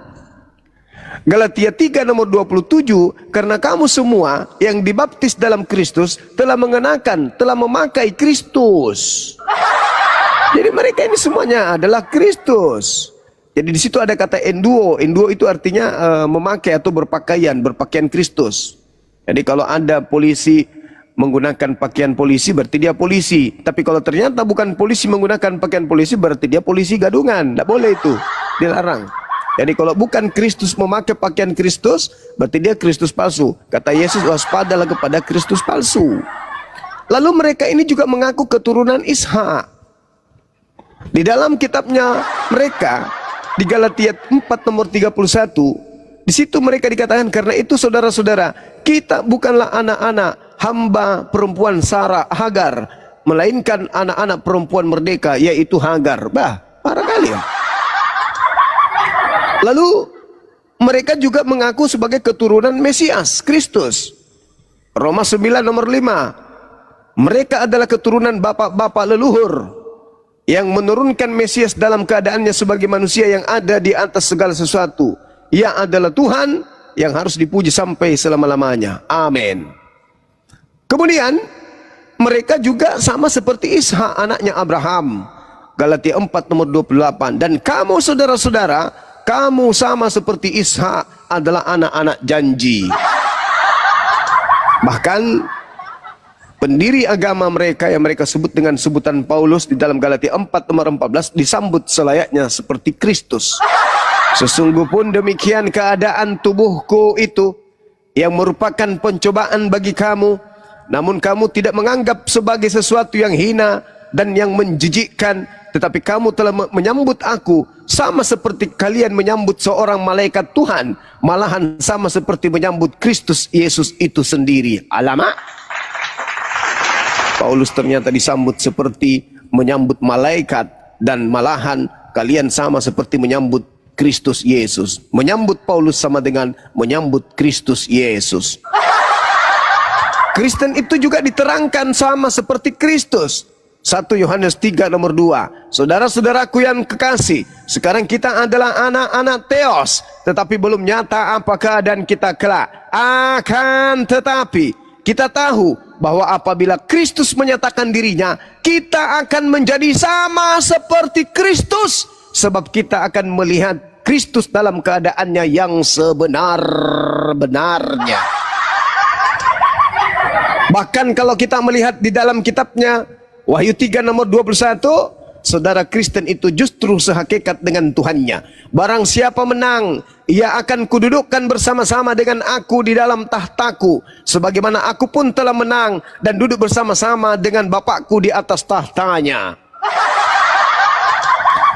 [SPEAKER 4] Galatia 3 nomor 27, karena kamu semua yang dibaptis dalam Kristus telah mengenakan, telah memakai Kristus. Jadi mereka ini semuanya adalah Kristus. Jadi di situ ada kata enduo. Enduo itu artinya memakai atau berpakaian Kristus. Jadi kalau ada polisi menggunakan pakaian polisi berarti dia polisi. Tapi kalau ternyata bukan polisi menggunakan pakaian polisi berarti dia polisi gadungan. Tidak boleh itu, dilarang. Jadi kalau bukan Kristus memakai pakaian Kristus berarti dia Kristus palsu. Kata Yesus, waspadalah kepada Kristus palsu. Lalu mereka ini juga mengaku keturunan Ishak. Di dalam kitabnya mereka di Galatia 4 nomor 31, di situ mereka dikatakan, karena itu saudara-saudara, kita bukanlah anak-anak hamba perempuan Sarah Hagar, melainkan anak-anak perempuan merdeka, yaitu Hagar. Parah kali ya. Lalu mereka juga mengaku sebagai keturunan Mesias Kristus. Roma 9 nomor 5, mereka adalah keturunan bapak-bapak leluhur yang menurunkan Mesias dalam keadaannya sebagai manusia yang ada di atas segala sesuatu. Ia adalah Tuhan yang harus dipuji sampai selama-lamanya. Amin. Kemudian mereka juga sama seperti Ishak anaknya Abraham. Galatia 4 nomor 28. Dan kamu saudara-saudara, kamu sama seperti Ishak adalah anak-anak janji. Bahkan pendiri agama mereka yang mereka sebut dengan sebutan Paulus di dalam Galatia 4 nomor 14 disambut selayaknya seperti Kristus. Sesungguh pun demikian keadaan tubuhku itu yang merupakan pencobaan bagi kamu, namun kamu tidak menganggap sebagai sesuatu yang hina dan yang menjijikkan, tetapi kamu telah menyambut aku sama seperti kalian menyambut seorang malaikat Tuhan, malahan sama seperti menyambut Kristus Yesus itu sendiri. Alamak, Paulus ternyata disambut seperti menyambut malaikat, dan malahan kalian sama seperti menyambut Kristus Yesus. Menyambut Paulus sama dengan menyambut Kristus Yesus. Kristen itu juga diterangkan sama seperti Kristus. 1 Yohanes 3 nomor 2. Saudara-saudaraku yang kekasih, sekarang kita adalah anak-anak Theos, tetapi belum nyata apa keadaan kita kelak. Akan tetapi kita tahu bahwa apabila Kristus menyatakan dirinya, kita akan menjadi sama seperti Kristus, sebab kita akan melihat Kristus dalam keadaannya yang sebenar-benarnya. Bahkan kalau kita melihat di dalam kitabnya Wahyu 3 nomor 21, saudara Kristen itu justru sehakikat dengan Tuhannya. Barang siapa menang, ia akan kududukkan bersama-sama dengan aku di dalam tahtaku, sebagaimana aku pun telah menang dan duduk bersama-sama dengan Bapakku di atas tahtanya.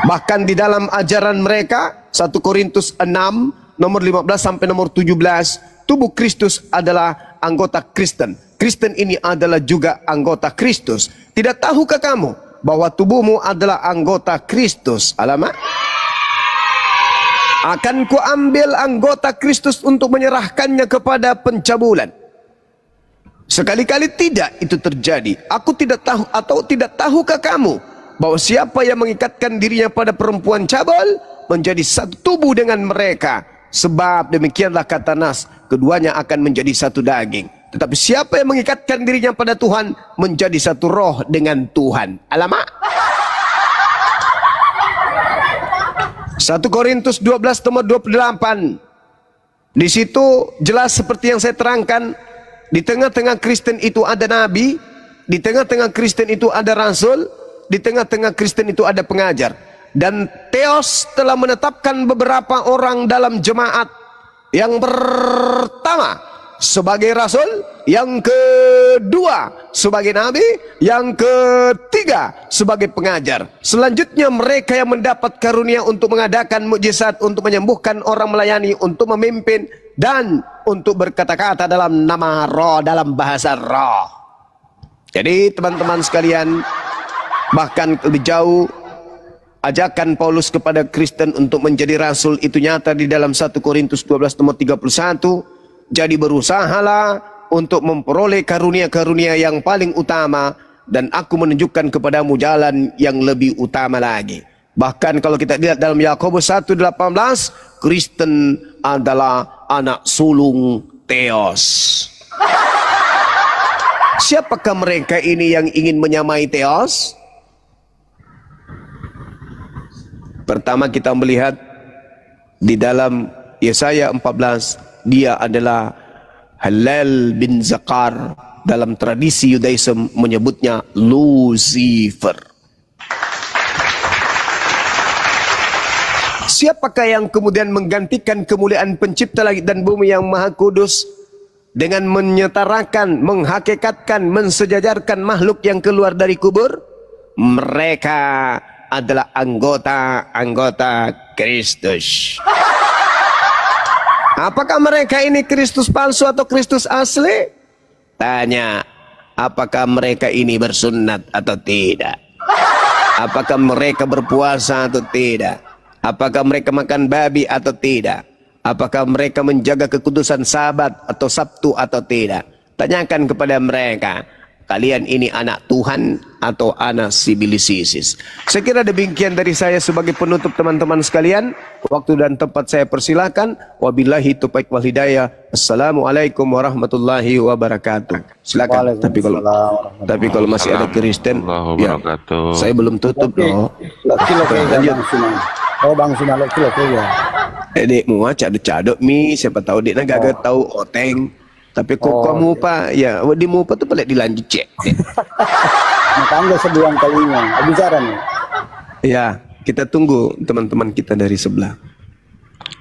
[SPEAKER 4] Bahkan di dalam ajaran mereka 1 Korintus 6 nomor 15 sampai nomor 17, tubuh Kristus adalah anggota Kristen. Kristen ini adalah juga anggota Kristus. Tidak tahukah kamu bahwa tubuhmu adalah anggota Kristus? Alamak. Akan kuambil anggota Kristus untuk menyerahkannya kepada pencabulan. Sekali-kali tidak itu terjadi. Aku tidak tahu, atau tidak tahukah kamu bahwa siapa yang mengikatkan dirinya pada perempuan cabul menjadi satu tubuh dengan mereka. Sebab demikianlah kata Nas, keduanya akan menjadi satu daging. Tetapi siapa yang mengikatkan dirinya pada Tuhan menjadi satu roh dengan Tuhan. Alamak. 1 Korintus 12 nomor 28. Di situ jelas seperti yang saya terangkan, di tengah-tengah Kristen itu ada nabi, di tengah-tengah Kristen itu ada rasul, di tengah-tengah Kristen itu ada pengajar. Dan Theos telah menetapkan beberapa orang dalam jemaat. Yang pertama sebagai rasul, yang kedua sebagai nabi, yang ketiga sebagai pengajar. Selanjutnya mereka yang mendapat karunia untuk mengadakan mukjizat, untuk menyembuhkan orang, melayani, untuk memimpin, dan untuk berkata-kata dalam nama roh, dalam bahasa roh. Jadi teman-teman sekalian, bahkan lebih jauh, ajakan Paulus kepada Kristen untuk menjadi rasul itu nyata di dalam 1 Korintus 12 nomor 31. Jadi berusahalah untuk memperoleh karunia-karunia yang paling utama, dan aku menunjukkan kepadamu jalan yang lebih utama lagi. Bahkan kalau kita lihat dalam Yakobus 1:18, Kristen adalah anak sulung Theos. Siapakah mereka ini yang ingin menyamai Theos? Pertama kita melihat di dalam Yesaya 14, dia adalah Halal bin Zakar. Dalam tradisi Yudaism menyebutnya Lucifer. Siapakah yang kemudian menggantikan kemuliaan pencipta langit dan bumi yang maha kudus dengan menyetarakan, menghakikatkan, mensejajarkan makhluk yang keluar dari kubur? Mereka adalah anggota-anggota Kristus. Apakah mereka ini Kristus palsu atau Kristus asli? Tanya, apakah mereka ini bersunat atau tidak? Apakah mereka berpuasa atau tidak? Apakah mereka makan babi atau tidak? Apakah mereka menjaga kekudusan Sabat atau Sabtu atau tidak? Tanyakan kepada mereka, kalian ini anak Tuhan atau anak sibilisisis? Saya kira demikian dari saya sebagai penutup teman-teman sekalian. Waktu dan tempat saya persilahkan. Wabillahi taufiq wal hidayah. Assalamualaikum warahmatullahi wabarakatuh. Silakan. Tapi kalau masih ada Kristen, ya, saya belum tutup loh.
[SPEAKER 5] Oh bang sudah laki ya.
[SPEAKER 4] Dek mu caduk-caduk mi, siapa tahu dek nak gak tahu oteng. Tapi kok kamu pak, ya di mu pak tu balik dilanjut cek.
[SPEAKER 5] Makanya sebulan kalinya bicara nih.
[SPEAKER 4] Ya, kita tunggu teman-teman kita dari sebelah.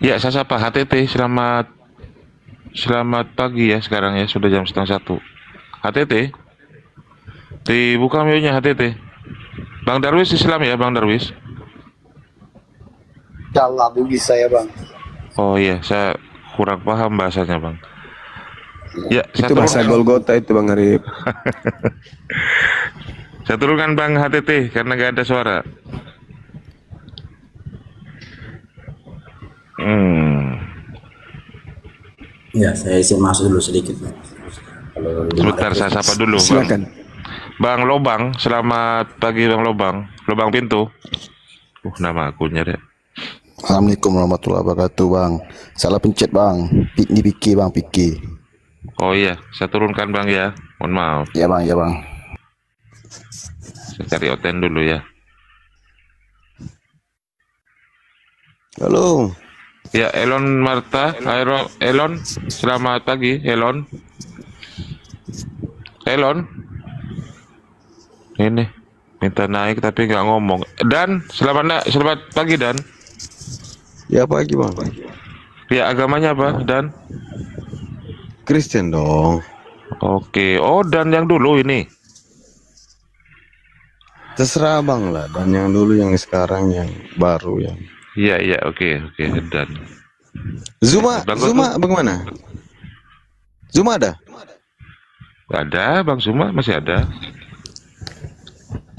[SPEAKER 2] Ya, saya sapa HTT, selamat pagi ya sekarang ya, sudah jam 12:30. HTT, dibuka mute-nya HTT. Bang Darwis Islam ya, Bang Darwis.
[SPEAKER 5] Insyaallah bisa ya bang.
[SPEAKER 2] Oh iya, saya kurang paham bahasanya bang. Ya,
[SPEAKER 4] itu bahasa Golgota itu Bang Arif.
[SPEAKER 2] Saya turunkan Bang HTT karena gak ada suara.
[SPEAKER 6] Ya, saya isi masuk dulu sedikit.
[SPEAKER 2] Sebentar, saya sapa dulu.
[SPEAKER 4] Silakan.
[SPEAKER 2] Bang Lobang, selamat pagi Bang Lobang. Lobang pintu. Nama akunnya deh.
[SPEAKER 6] Assalamualaikum warahmatullahi wabarakatuh bang. Salah pencet bang. Ini Piki bang, Piki.
[SPEAKER 2] Oh iya, saya turunkan bang ya. Mohon maaf.
[SPEAKER 6] Ya bang, ya bang.
[SPEAKER 2] Saya cari oten dulu ya.
[SPEAKER 6] Halo.
[SPEAKER 2] Ya, Elon Marta, Elon, selamat pagi, Elon. Elon. Ini minta naik tapi nggak ngomong. Dan selamat pagi Dan.
[SPEAKER 6] Ya pagi bang.
[SPEAKER 2] Ya, agamanya apa Dan?
[SPEAKER 6] Kristen dong.
[SPEAKER 2] Oke. Oh, Dan yang dulu ini.
[SPEAKER 6] Terserah bang lah. Dan yang dulu, yang sekarang, yang baru yang.
[SPEAKER 2] Iya, oke, Dan.
[SPEAKER 6] Zuma bagaimana? Zuma ada?
[SPEAKER 2] Ada, Bang Zuma masih ada.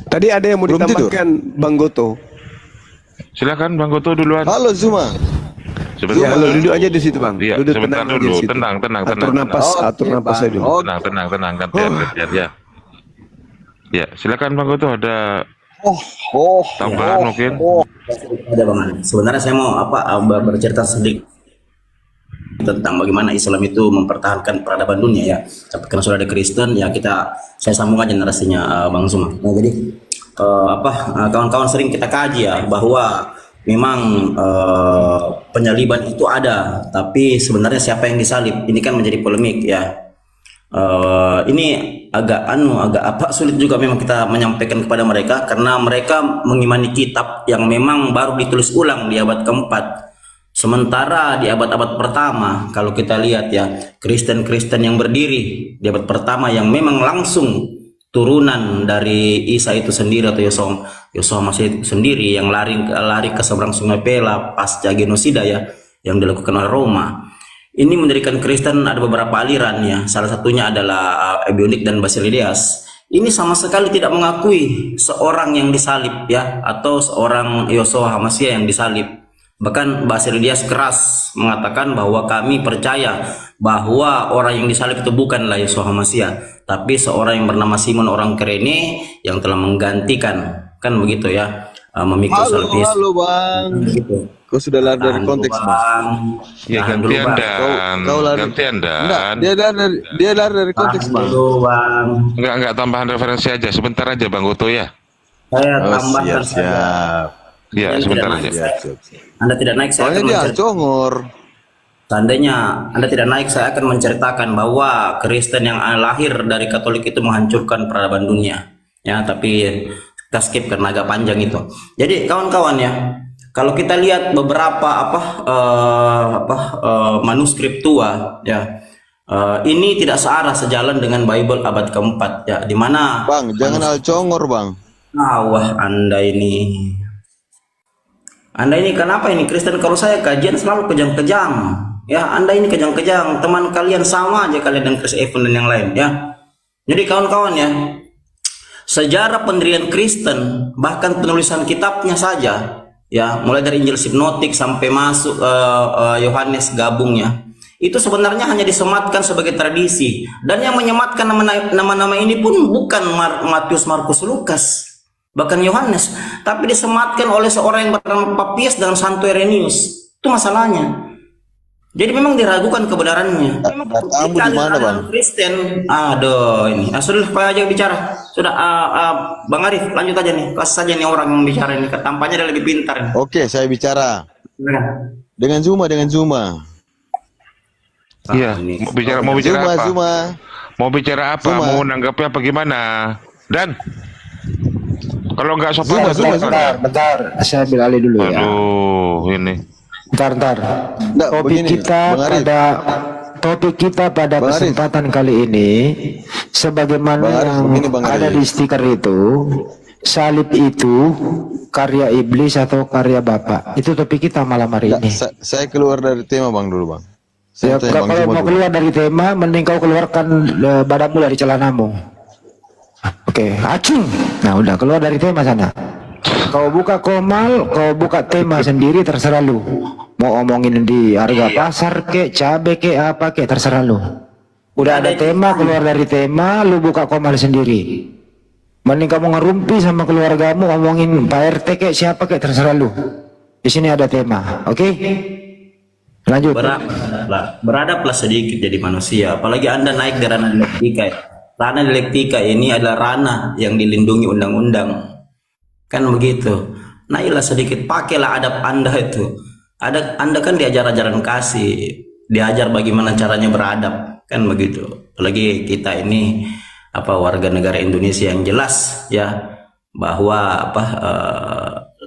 [SPEAKER 4] Tadi ada yang mau ditambahkan Bang Goto.
[SPEAKER 2] Silakan Bang Goto duluan.
[SPEAKER 6] Halo Zuma.
[SPEAKER 2] Sebentar.
[SPEAKER 4] Ya, halo, duduk aja di situ Bang.
[SPEAKER 2] Iya,
[SPEAKER 4] Duduk
[SPEAKER 2] sebentar dulu. Tenang.
[SPEAKER 4] Atur napas aja dulu.
[SPEAKER 2] Tenang. Gantian ya. Ya, silakan Bang Goto, ada Tambahan mungkin.
[SPEAKER 7] Ada Bang Ali. Sebenarnya saya mau bercerita sedikit tentang bagaimana Islam itu mempertahankan peradaban dunia ya. Tapi karena sudah ada Kristen ya saya sambung aja narasinya Bang Zuma. Nah, jadi kawan-kawan sering kita kaji ya bahwa memang penyaliban itu ada, tapi sebenarnya siapa yang disalib ini kan menjadi polemik ya. Ini agak sulit juga memang kita menyampaikan kepada mereka karena mereka mengimani kitab yang memang baru ditulis ulang di abad keempat. Sementara di abad-abad pertama kalau kita lihat ya, Kristen-Kristen yang berdiri di abad pertama yang memang langsung turunan dari Isa itu sendiri atau Yosua Masih itu sendiri yang lari ke seberang Sungai Pela pasca genosida ya yang dilakukan oleh Roma. Ini mendirikan Kristen ada beberapa aliran ya. Salah satunya adalah Ebionic dan Basilidias. Ini sama sekali tidak mengakui seorang yang disalib ya atau seorang Yosua Hamasiah yang disalib. Bahkan Basilidias keras mengatakan bahwa kami percaya bahwa orang yang disalib itu bukanlah Yosua Hamasiah, tapi seorang yang bernama Simon orang Kirene yang telah menggantikan, kan begitu ya, memikul salib Yesus.
[SPEAKER 4] Halo Bang.
[SPEAKER 7] Begitu.
[SPEAKER 4] Kau sudah lari dari konteks Bang.
[SPEAKER 2] Ya gantian dan.
[SPEAKER 4] Kau lari.
[SPEAKER 2] Gantian dan.
[SPEAKER 4] Dia lari dari konteks Bang.
[SPEAKER 7] Bang.
[SPEAKER 2] Enggak tambahan referensi aja. Sebentar aja Bang Uto ya.
[SPEAKER 7] Saya tambahkan
[SPEAKER 4] siap.
[SPEAKER 2] Ya, sebentar aja.
[SPEAKER 7] Anda tidak naik, saya akan Seandainya Anda tidak naik, saya akan menceritakan bahwa Kristen yang lahir dari Katolik itu menghancurkan peradaban dunia. Ya, tapi kita skip karena agak panjang itu. Jadi kawan-kawan ya, kalau kita lihat beberapa manuskrip tua ya, ini tidak searah sejalan dengan Bible abad keempat ya, di mana
[SPEAKER 4] Bang, jangan alcongor Bang.
[SPEAKER 7] Wah, Anda ini kenapa ini Kristen? Kalau saya kajian selalu kejang-kejang ya, Anda ini kejang-kejang. Teman kalian sama aja kalian dengan Chris Evans dan yang lain ya. Jadi kawan-kawan ya, sejarah pendirian Kristen bahkan penulisan kitabnya saja ya, mulai dari Injil Sinoptik sampai masuk Yohanes gabungnya, itu sebenarnya hanya disematkan sebagai tradisi, dan yang menyematkan nama-nama ini pun bukan Matius, Markus, Lukas, bahkan Yohanes, tapi disematkan oleh seorang yang bernama Papias dan Santo Irenaeus. Itu masalahnya. Jadi memang diragukan kebenarannya.
[SPEAKER 4] Kamu di mana Bang?
[SPEAKER 7] Kristen. Aduh ini. Sudah Pak aja bicara. Sudah Bang Arif lanjut aja nih. Kasih saja nih orang yang bicara ini. Tampaknya dia lebih pintar nih.
[SPEAKER 4] Oke, saya bicara. Dengan Zuma.
[SPEAKER 2] Iya. Mau bicara apa? Mau bicara apa? Mau menanggapi apa gimana? Dan kalau nggak sopan,
[SPEAKER 8] bentar, saya ambil alih dulu ya.
[SPEAKER 2] Aduh, ini.
[SPEAKER 8] Bentar. Topik kita pada kesempatan kali ini, sebagaimana yang ada di stiker itu, salib itu karya iblis atau karya Bapak. Itu topik kita malam hari ini.
[SPEAKER 4] Saya keluar dari tema Bang dulu Bang.
[SPEAKER 8] Kalau mau keluar dari tema, mending kau keluarkan badanmu dari celanamu. Oke, acung. Nah udah keluar dari tema sana. Kau buka komal, kau buka tema sendiri, terserah lu. Mau omongin di harga pasar ke, cabe ke, apa ke, terserah lu. Udah ada tema, keluar dari tema, lu buka komal sendiri. Mending kamu ngerumpi sama keluargamu, ngomongin Pak RT ke, siapa ke, terserah lu. Di sini ada tema, oke? Lanjut.
[SPEAKER 7] Beradablah sedikit jadi manusia. Apalagi Anda naik dari ranah dialektika. Ranah dialektika ini adalah ranah yang dilindungi undang-undang. Kan begitu. Naiklah sedikit, pakailah adab Anda itu. Anda kan diajar ajaran kasih, diajar bagaimana caranya beradab, kan begitu. Apalagi kita ini warga negara Indonesia yang jelas ya bahwa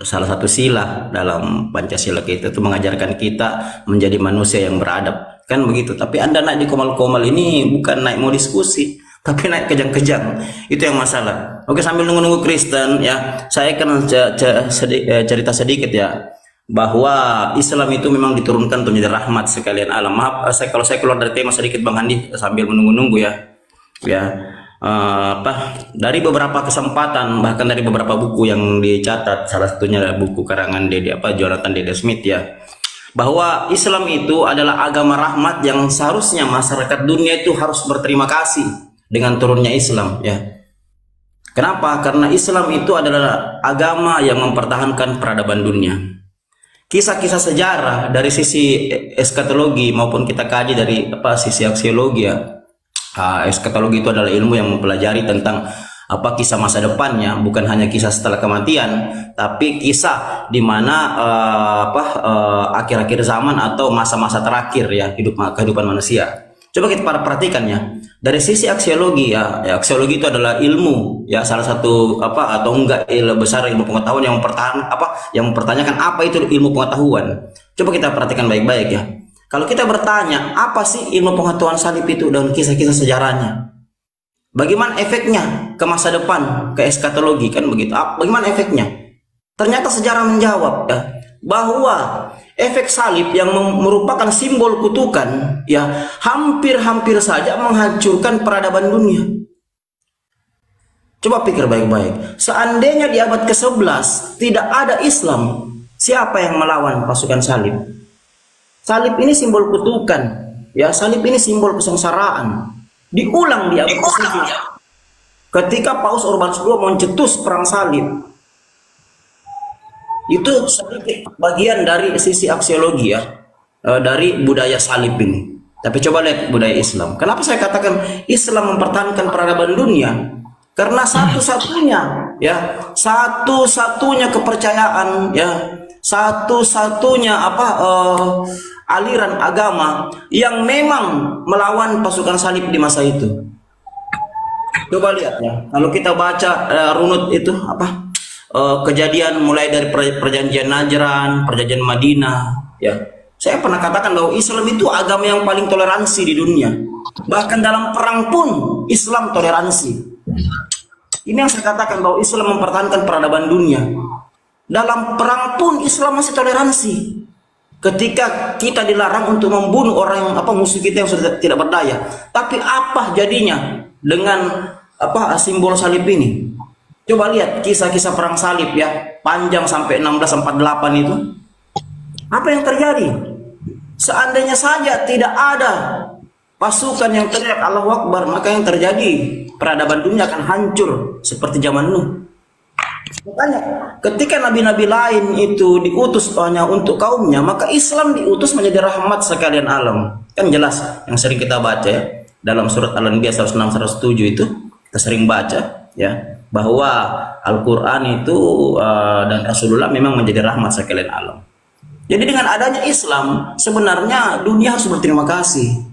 [SPEAKER 7] salah satu sila dalam Pancasila kita itu mengajarkan kita menjadi manusia yang beradab, kan begitu. Tapi Anda naik di komal-komal ini bukan naik mau diskusi, tapi naik kejang-kejang, itu yang masalah. Oke, sambil nunggu-nunggu Kristen ya, saya akan cerita sedikit ya, bahwa Islam itu memang diturunkan untuk menjadi rahmat sekalian alam. Maaf, kalau saya keluar dari tema sedikit Bang Andi sambil menunggu-nunggu ya. Dari beberapa kesempatan, bahkan dari beberapa buku yang dicatat, salah satunya buku karangan Jonathan Dede Smith ya, bahwa Islam itu adalah agama rahmat yang seharusnya masyarakat dunia itu harus berterima kasih dengan turunnya Islam ya. Kenapa? Karena Islam itu adalah agama yang mempertahankan peradaban dunia. Kisah-kisah sejarah dari sisi eskatologi maupun kita kaji dari sisi aksiologi ya. Eskatologi itu adalah ilmu yang mempelajari tentang kisah masa depannya, bukan hanya kisah setelah kematian, tapi kisah di mana akhir-akhir zaman atau masa-masa terakhir ya kehidupan manusia. Coba kita perhatikan ya. Dari sisi aksiologi ya, aksiologi itu adalah ilmu ya, salah satu atau enggak besar ilmu pengetahuan yang mempertanyakan apa itu ilmu pengetahuan. Coba kita perhatikan baik-baik ya. Kalau kita bertanya apa sih ilmu pengetahuan salib itu dan kisah-kisah sejarahnya, bagaimana efeknya ke masa depan, ke eskatologi, kan begitu? Bagaimana efeknya? Ternyata sejarah menjawab ya, bahwa efek salib yang merupakan simbol kutukan ya hampir-hampir saja menghancurkan peradaban dunia. Coba pikir baik-baik. Seandainya di abad ke-11 tidak ada Islam, siapa yang melawan pasukan salib? Salib ini simbol kutukan ya, salib ini simbol kesengsaraan. Diulang di abad ke-11 ketika Paus Urbanus II mencetus perang salib. Itu sedikit bagian dari sisi aksiologi ya, dari budaya salib ini. Tapi coba lihat budaya Islam. Kenapa saya katakan Islam mempertahankan peradaban dunia? Karena satu-satunya kepercayaan ya, satu-satunya aliran agama yang memang melawan pasukan salib di masa itu. Coba lihat ya, kalau kita baca runut itu kejadian mulai dari perjanjian Najran, perjanjian Madinah ya. Saya pernah katakan bahwa Islam itu agama yang paling toleransi di dunia. Bahkan dalam perang pun Islam toleransi. Ini yang saya katakan bahwa Islam mempertahankan peradaban dunia. Dalam perang pun Islam masih toleransi. Ketika kita dilarang untuk membunuh orang yang musuh kita yang sudah tidak berdaya. Tapi apa jadinya dengan simbol salib ini? Coba lihat kisah-kisah perang salib ya, panjang sampai 1648 itu. Apa yang terjadi? Seandainya saja tidak ada pasukan yang teriak Allahu Akbar, maka yang terjadi peradaban dunia akan hancur seperti zaman Nuh. Makanya ketika nabi-nabi lain itu diutus hanya untuk kaumnya, maka Islam diutus menjadi rahmat sekalian alam. Kan jelas yang sering kita baca ya, dalam surat Al-Anbiya 106-107 itu kita sering baca ya, bahwa Al-Quran itu dan Rasulullah memang menjadi rahmat sekalian alam. Jadi dengan adanya Islam sebenarnya dunia harus berterima kasih.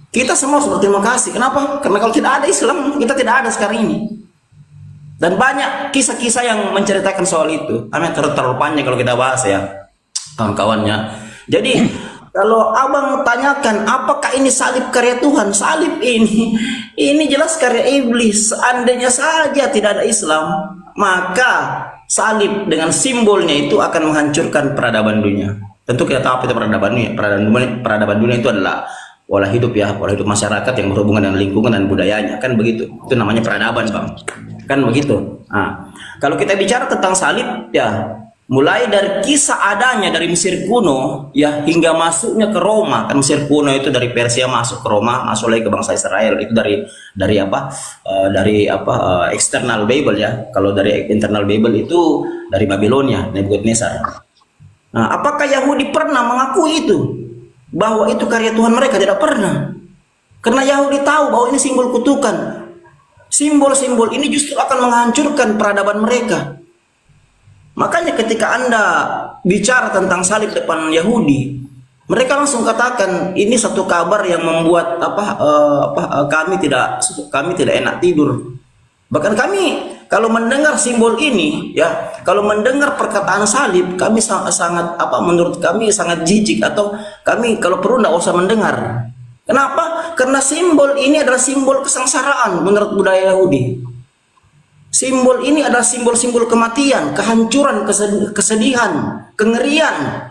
[SPEAKER 7] Kita semua harus berterima kasih. Kenapa? Karena kalau tidak ada Islam kita tidak ada sekarang ini. Dan banyak kisah-kisah yang menceritakan soal itu. Terlalu panjang kalau kita bahas ya, kawan-kawannya. Jadi kalau abang tanyakan apakah ini salib karya Tuhan, salib ini jelas karya iblis. Seandainya saja tidak ada Islam, maka salib dengan simbolnya itu akan menghancurkan peradaban dunia. Tentu kita tahu apa itu peradaban dunia. Peradaban dunia itu adalah pola hidup ya, pola hidup masyarakat yang berhubungan dengan lingkungan dan budayanya, kan begitu. Itu namanya peradaban, Bang. Kan begitu. Nah, kalau kita bicara tentang salib ya, mulai dari kisah adanya dari Mesir kuno ya hingga masuknya ke Roma. Kan Mesir kuno itu dari Persia masuk ke Roma, masuk lagi ke bangsa Israel. Itu dari external Bible ya. Kalau dari internal Bible itu dari Babilonia, Nebukadnezar. Nah, apakah Yahudi pernah mengakui itu? Bahwa itu karya Tuhan mereka? Tidak pernah. Karena Yahudi tahu bahwa ini simbol kutukan. Simbol-simbol ini justru akan menghancurkan peradaban mereka. Makanya ketika Anda bicara tentang salib depan Yahudi, mereka langsung katakan ini satu kabar yang membuat kami tidak enak tidur. Bahkan kami kalau mendengar simbol ini ya, kalau mendengar perkataan salib, kami sangat menurut kami sangat jijik, atau kami kalau perlu tidak usah mendengar. Kenapa? Karena simbol ini adalah simbol kesengsaraan menurut budaya Yahudi. Simbol ini adalah simbol-simbol kematian, kehancuran, kesedihan, kengerian.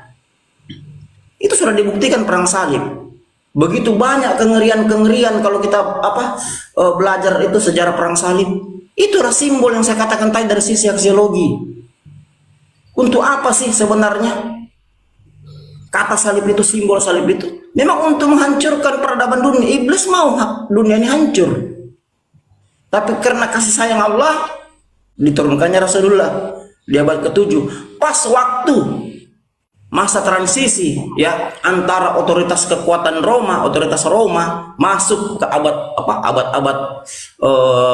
[SPEAKER 7] Itu sudah dibuktikan perang salib. Begitu banyak kengerian-kengerian kalau kita belajar itu sejarah perang salib. Itu adalah simbol yang saya katakan tadi dari sisi aksiologi. Untuk apa sih sebenarnya kata salib itu, simbol salib itu? Memang untuk menghancurkan peradaban dunia. Iblis mau dunia ini hancur. Tapi karena kasih sayang Allah, diturunkannya Rasulullah di abad ke-7, pas waktu masa transisi ya antara otoritas kekuatan otoritas Roma masuk ke abad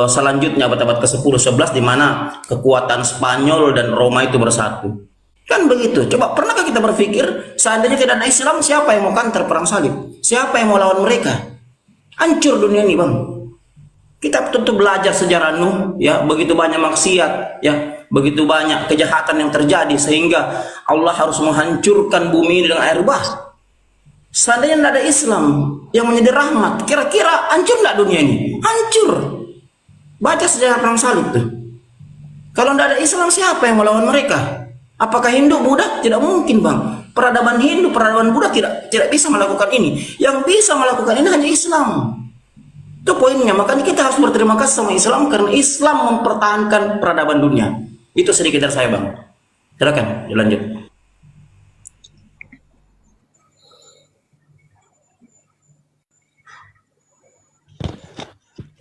[SPEAKER 7] selanjutnya, abad-abad ke-10 11, di mana kekuatan Spanyol dan Roma itu bersatu. Kan begitu. Coba pernahkah kita berpikir seandainya tidak ada Islam, siapa yang mau counter perang salib? Siapa yang mau lawan mereka? Hancur dunia ini, Bang. Kita tentu belajar sejarah Nuh, ya, begitu banyak maksiat, ya, begitu banyak kejahatan yang terjadi sehingga Allah harus menghancurkan bumi dengan air bah. Seandainya tidak ada Islam yang menjadi rahmat, kira-kira hancur nggak dunia ini? Hancur. Baca sejarah perang salib tuh. Kalau tidak ada Islam, siapa yang melawan mereka? Apakah Hindu, Buddha? Tidak mungkin, Bang. Peradaban Hindu, peradaban Buddha tidak bisa melakukan ini. Yang bisa melakukan ini hanya Islam. Itu poinnya. Makanya kita harus berterima kasih sama Islam karena Islam mempertahankan peradaban dunia. Itu sedikit dari saya, Bang. Silakan dilanjut.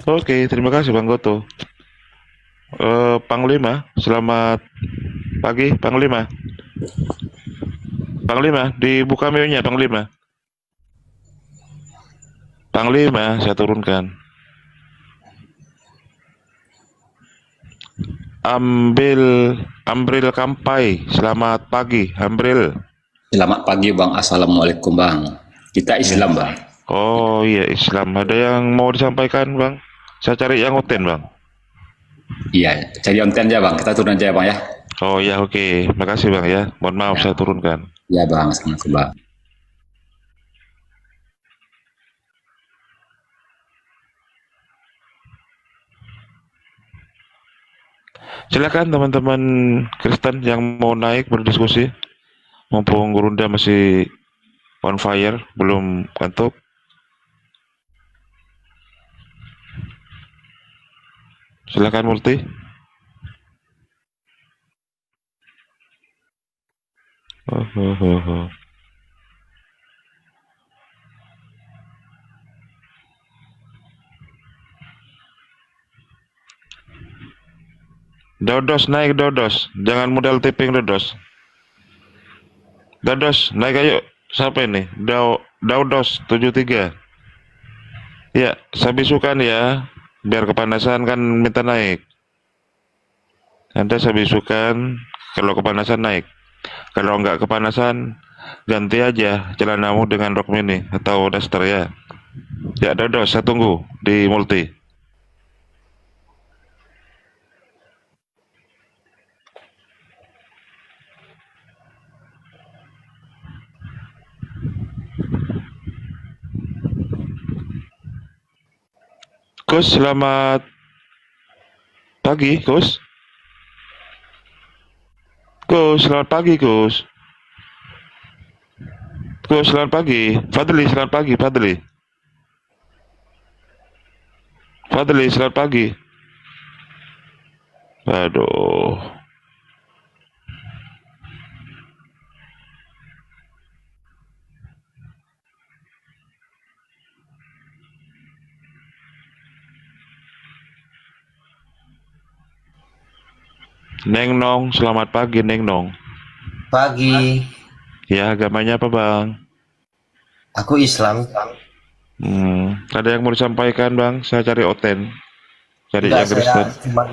[SPEAKER 2] Oke, terima kasih Bang Goto. Panglima, selamat pagi Panglima. Panglima, dibuka menu-nya Panglima. Panglima, saya turunkan. Ambril Kampai, selamat pagi Ambril.
[SPEAKER 9] Selamat pagi Bang, Assalamualaikum Bang. Kita Islam Bang.
[SPEAKER 2] Oh iya Islam, ada yang mau disampaikan Bang? Saya cari yang konten Bang.
[SPEAKER 9] Iya, cari konten aja Bang, kita turun aja Bang ya.
[SPEAKER 2] Oh ya oke, makasih Bang ya. Mohon maaf ya. Saya turunkan.
[SPEAKER 9] Ya Bang, Assalamualaikum Bang.
[SPEAKER 2] Silakan teman-teman Kristen yang mau naik berdiskusi. Mumpung Gurunda masih on fire, belum kantuk. Silakan Multi. Dodos naik Dodos, jangan modal tipping Dodos. Dodos naik ayo. Siapa ini? Dodos 73. Ya, saya bisukan ya, biar kepanasan kan minta naik. Anda saya bisukan kalau kepanasan naik. Kalau enggak kepanasan ganti aja celanamu dengan rok mini atau daster ya. Ya Dodos, saya tunggu di Multi. Gus, selamat pagi, Gus. Gus, selamat pagi, Gus. Gus, selamat pagi. Fadli, selamat pagi, Fadli. Fadli, selamat pagi. Aduh. Neng Nong, selamat pagi Neng Nong.
[SPEAKER 10] Pagi.
[SPEAKER 2] Ya, agamanya apa Bang?
[SPEAKER 10] Aku Islam.
[SPEAKER 2] Ada yang mau disampaikan Bang? Saya cari Oten. Cari yang Kristen.
[SPEAKER 10] Saya cuma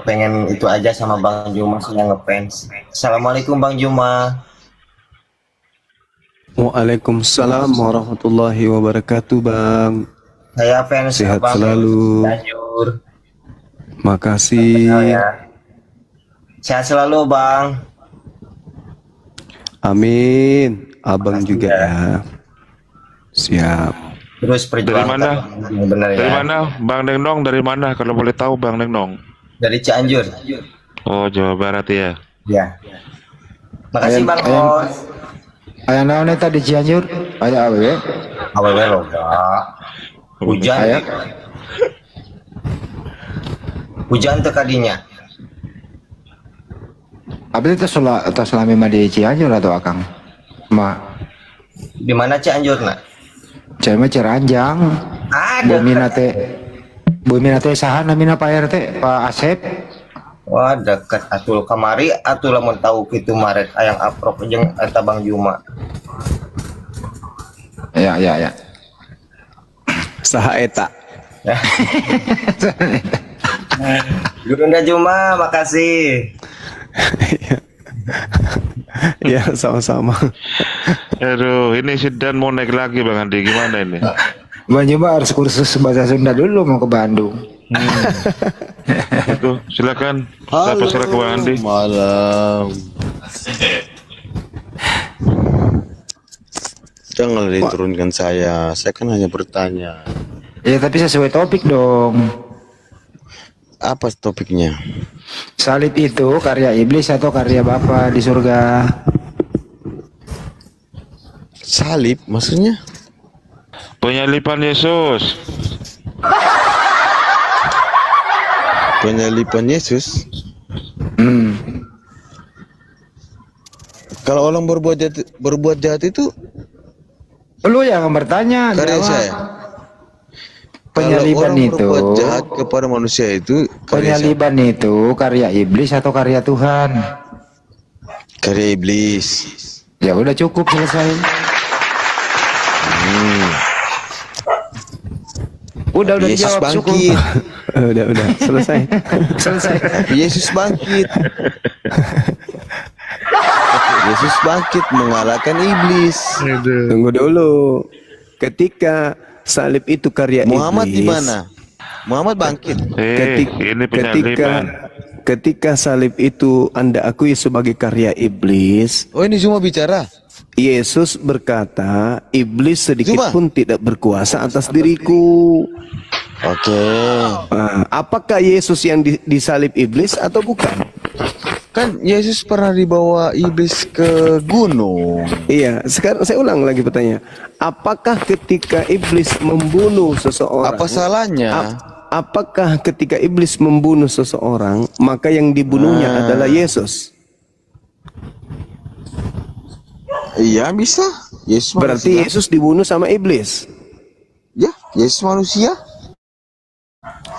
[SPEAKER 10] pengen itu aja sama Bang Juma yang ngefans. Assalamualaikum Bang Juma.
[SPEAKER 4] Waalaikumsalam warahmatullahi wabarakatuh Bang.
[SPEAKER 10] Saya fans
[SPEAKER 4] sehat
[SPEAKER 10] Bang
[SPEAKER 4] selalu.
[SPEAKER 10] Cianjur.
[SPEAKER 4] Makasih.
[SPEAKER 10] Sehat selalu Bang.
[SPEAKER 4] Amin. Abang juga ya. Siap.
[SPEAKER 10] Terus
[SPEAKER 2] dari mana?
[SPEAKER 10] Benar,
[SPEAKER 2] dari
[SPEAKER 10] ya?
[SPEAKER 2] mana? Bang Neng Nong dari mana? Kalau boleh tahu Bang Neng Nong.
[SPEAKER 10] Dari Cianjur.
[SPEAKER 2] Oh Jawa Barat ya.
[SPEAKER 10] Ya. Makasih Bang Os.
[SPEAKER 8] Ayah naon eta di Cianjur? Ayah awewe.
[SPEAKER 10] Awewe loh, Pak. Hujan.
[SPEAKER 8] Ayah.
[SPEAKER 10] Hujan teu kadinya.
[SPEAKER 8] Abis itu selama mah di Cianjur atau Akang?
[SPEAKER 10] Di mana Cianjur nak?
[SPEAKER 8] Saya mah Ciranjang.
[SPEAKER 10] Ada.
[SPEAKER 8] Bumi nate Bu Minate saha namina Pak RT, Pak Asep.
[SPEAKER 10] Wah dekat atul kamari atul lamun tahu kitu maret ayang aprok jeung eta Bang Juma.
[SPEAKER 8] Ya.
[SPEAKER 4] Saha eta.
[SPEAKER 10] Gurunda Juma, makasih.
[SPEAKER 4] Ya, sama-sama.
[SPEAKER 2] Aduh, ini si Dan mau naik lagi Bang Andi, gimana ini?
[SPEAKER 8] Bang Juma harus kursus bahasa Sunda dulu mau ke Bandung.
[SPEAKER 2] Itu, silakan. Saya pasrah ke Bang Andi.
[SPEAKER 11] Malam. Jangan diturunkan saya kan hanya bertanya.
[SPEAKER 8] Ya tapi sesuai topik dong.
[SPEAKER 11] Apa topiknya?
[SPEAKER 8] Salib itu karya iblis atau karya Bapa di surga?
[SPEAKER 11] Salib maksudnya?
[SPEAKER 2] Penyaliban Yesus.
[SPEAKER 11] Penyaliban Yesus. Kalau orang berbuat jahat itu,
[SPEAKER 8] lu yang bertanya.
[SPEAKER 11] Karya
[SPEAKER 8] jawab.
[SPEAKER 11] saya.
[SPEAKER 8] Penyaliban
[SPEAKER 11] Kalau orang
[SPEAKER 8] itu
[SPEAKER 11] berbuat jahat kepada manusia itu
[SPEAKER 8] penyaliban itu karya iblis atau karya Tuhan?
[SPEAKER 11] Karya iblis.
[SPEAKER 8] Ya udah cukup selesai. Udah
[SPEAKER 11] Yesus
[SPEAKER 8] dijawab cukup.
[SPEAKER 11] bangkit.
[SPEAKER 4] Udah selesai.
[SPEAKER 8] Selesai.
[SPEAKER 11] Yesus bangkit. Yesus bangkit mengalahkan iblis.
[SPEAKER 4] Tunggu dulu. Ketika salib itu karya
[SPEAKER 11] Muhammad
[SPEAKER 4] iblis.
[SPEAKER 11] di mana? Muhammad bangkit.
[SPEAKER 2] Ini penyaliban.
[SPEAKER 4] Ketika salib itu Anda akui sebagai karya iblis.
[SPEAKER 11] Oh, ini cuma bicara.
[SPEAKER 4] Yesus berkata, iblis sedikit pun tidak berkuasa atas diriku.
[SPEAKER 11] Oke.
[SPEAKER 4] Apakah Yesus yang disalib iblis atau bukan?
[SPEAKER 11] Kan Yesus pernah dibawa iblis ke gunung.
[SPEAKER 4] Iya, sekarang saya ulang lagi pertanyaan. Apakah ketika iblis membunuh seseorang?
[SPEAKER 11] Apa salahnya?
[SPEAKER 4] Apakah ketika iblis membunuh seseorang, maka yang dibunuhnya adalah Yesus?
[SPEAKER 11] Iya, bisa. Yesus
[SPEAKER 4] Berarti
[SPEAKER 11] manusia.
[SPEAKER 4] Yesus dibunuh sama iblis.
[SPEAKER 11] Ya, Yesus manusia.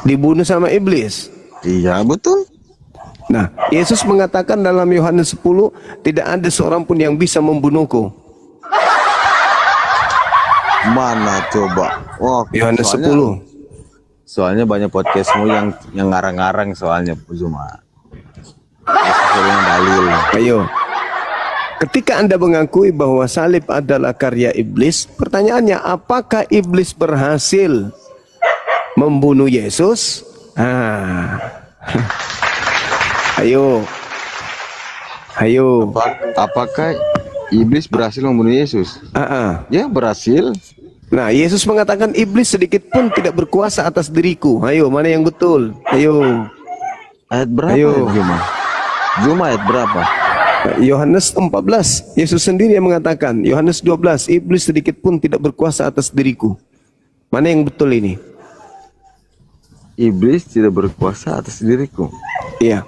[SPEAKER 4] Dibunuh sama iblis.
[SPEAKER 11] Iya, betul.
[SPEAKER 4] Nah, Yesus mengatakan dalam Yohanes 10, tidak ada seorang pun yang bisa membunuhku.
[SPEAKER 11] Mana coba? Oh,
[SPEAKER 4] Yohanes 10.
[SPEAKER 11] Soalnya banyak podcastmu yang ngarang-ngarang soalnya cuma. Dengan dalil.
[SPEAKER 4] Ayo. Ketika Anda mengakui bahwa salib adalah karya iblis, pertanyaannya apakah iblis berhasil membunuh Yesus? Ayo.
[SPEAKER 11] Apakah iblis berhasil membunuh Yesus? Ya, berhasil.
[SPEAKER 4] Nah, Yesus mengatakan iblis sedikit pun tidak berkuasa atas diriku. Ayo, mana yang betul? Ayo.
[SPEAKER 11] Ayat berapa?
[SPEAKER 4] Ayo.
[SPEAKER 11] Juma ayat berapa?
[SPEAKER 4] Yohanes 14. Yesus sendiri yang mengatakan. Yohanes 12. Iblis sedikit pun tidak berkuasa atas diriku. Mana yang betul ini?
[SPEAKER 11] Iblis tidak berkuasa atas diriku.
[SPEAKER 4] Iya.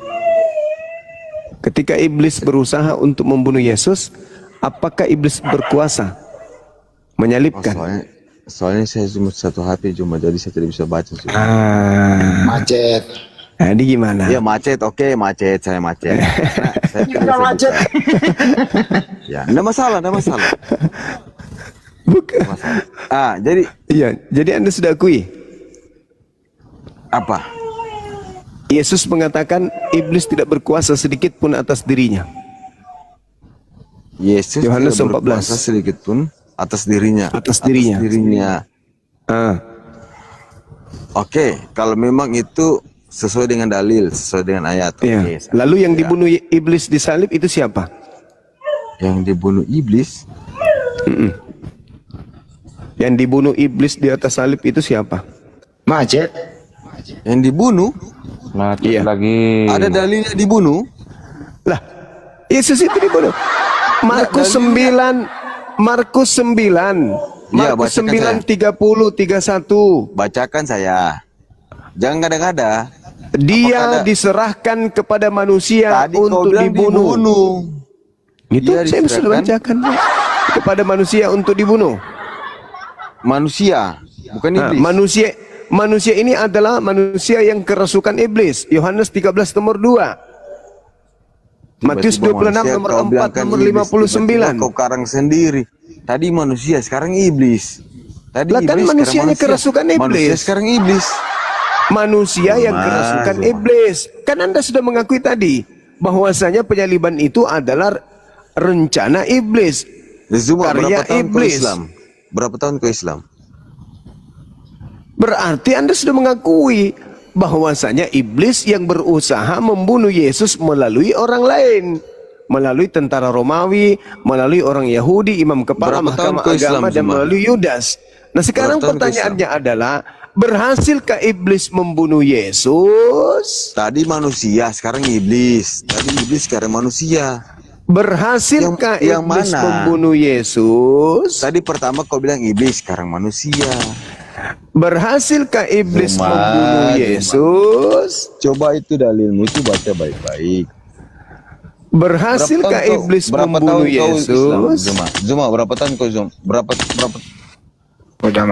[SPEAKER 4] Ketika iblis berusaha untuk membunuh Yesus, apakah iblis berkuasa menyalibkan?
[SPEAKER 11] Soalnya saya cuma satu HP cuma, jadi saya tidak bisa baca.
[SPEAKER 8] Macet.
[SPEAKER 4] Nah, ini gimana?
[SPEAKER 11] Ya macet, oke macet, saya macet. Nah, saya tidak macet. Ya, enggak masalah.
[SPEAKER 4] Bukan.
[SPEAKER 11] Jadi
[SPEAKER 4] iya, jadi Anda sudah akui
[SPEAKER 11] apa?
[SPEAKER 4] Yesus mengatakan iblis tidak berkuasa sedikit pun atas dirinya.
[SPEAKER 11] Yesus
[SPEAKER 4] Yohanes
[SPEAKER 11] tidak
[SPEAKER 4] 14.
[SPEAKER 11] berkuasa sedikit pun atas dirinya. Oke, kalau memang itu sesuai dengan dalil, sesuai dengan ayat.
[SPEAKER 4] Iya.
[SPEAKER 11] Oke,
[SPEAKER 4] Lalu yang dibunuh iblis di salib itu siapa?
[SPEAKER 11] Yang dibunuh iblis?
[SPEAKER 4] Yang dibunuh iblis di atas salib itu siapa?
[SPEAKER 8] Macet.
[SPEAKER 11] Yang dibunuh?
[SPEAKER 2] Macet lagi.
[SPEAKER 11] Ada dalilnya dibunuh?
[SPEAKER 4] Lah, Yesus itu dibunuh. Markus 9. Markus 9.
[SPEAKER 11] Ya,
[SPEAKER 4] Markus
[SPEAKER 11] bacakan
[SPEAKER 4] 9 30 31.
[SPEAKER 11] Bacakan saya. Jangan ngada-ngada.
[SPEAKER 4] Dia diserahkan kepada manusia
[SPEAKER 11] Tadi kau
[SPEAKER 4] untuk
[SPEAKER 11] bilang
[SPEAKER 4] dibunuh. Itu
[SPEAKER 11] Dia
[SPEAKER 4] saya sudah
[SPEAKER 11] diserahkan
[SPEAKER 4] bacakan kepada manusia untuk dibunuh.
[SPEAKER 11] Manusia, bukan iblis.
[SPEAKER 4] manusia ini adalah manusia yang kerasukan iblis. Yohanes 13 nomor 2. Matius 26 nomor 4 nomor 59.
[SPEAKER 11] Kau karang sendiri. Tadi manusia, sekarang iblis. Tadi
[SPEAKER 4] Lah kan
[SPEAKER 11] iblis,
[SPEAKER 4] manusianya kerasukan iblis.
[SPEAKER 11] Manusia sekarang iblis.
[SPEAKER 4] Manusia yang kerasukan iblis. Kan Anda sudah mengakui tadi bahwasanya penyaliban itu adalah rencana iblis.
[SPEAKER 11] Zuma,
[SPEAKER 4] Karya
[SPEAKER 11] berapa tahun kau
[SPEAKER 4] iblis.
[SPEAKER 11] Islam? Berapa tahun kau Islam?
[SPEAKER 4] Berarti Anda sudah mengakui bahwasanya iblis yang berusaha membunuh Yesus melalui orang lain, melalui tentara Romawi, melalui orang Yahudi, imam kepala
[SPEAKER 11] Berapa tahun
[SPEAKER 4] mahkamah
[SPEAKER 11] kau Islam,
[SPEAKER 4] agama, dan
[SPEAKER 11] Zuma?
[SPEAKER 4] melalui Yudas. Nah sekarang
[SPEAKER 11] Berapa tahun kau
[SPEAKER 4] pertanyaannya adalah, berhasilkah iblis membunuh Yesus?
[SPEAKER 11] Tadi manusia, sekarang iblis. Tadi iblis, sekarang manusia.
[SPEAKER 4] Berhasilkah
[SPEAKER 11] yang
[SPEAKER 4] iblis
[SPEAKER 11] mana?
[SPEAKER 4] membunuh Yesus?
[SPEAKER 11] Tadi pertama kau bilang iblis, sekarang manusia.
[SPEAKER 4] Berhasilkah iblis
[SPEAKER 11] Zuma,
[SPEAKER 4] membunuh
[SPEAKER 11] Zuma.
[SPEAKER 4] Yesus?
[SPEAKER 11] Coba itu dalilmu itu baca baik-baik.
[SPEAKER 4] Berhasilkah iblis membunuh Yesus?
[SPEAKER 11] Zuma, berapa tahun kau Zuma? Berapa
[SPEAKER 8] Udah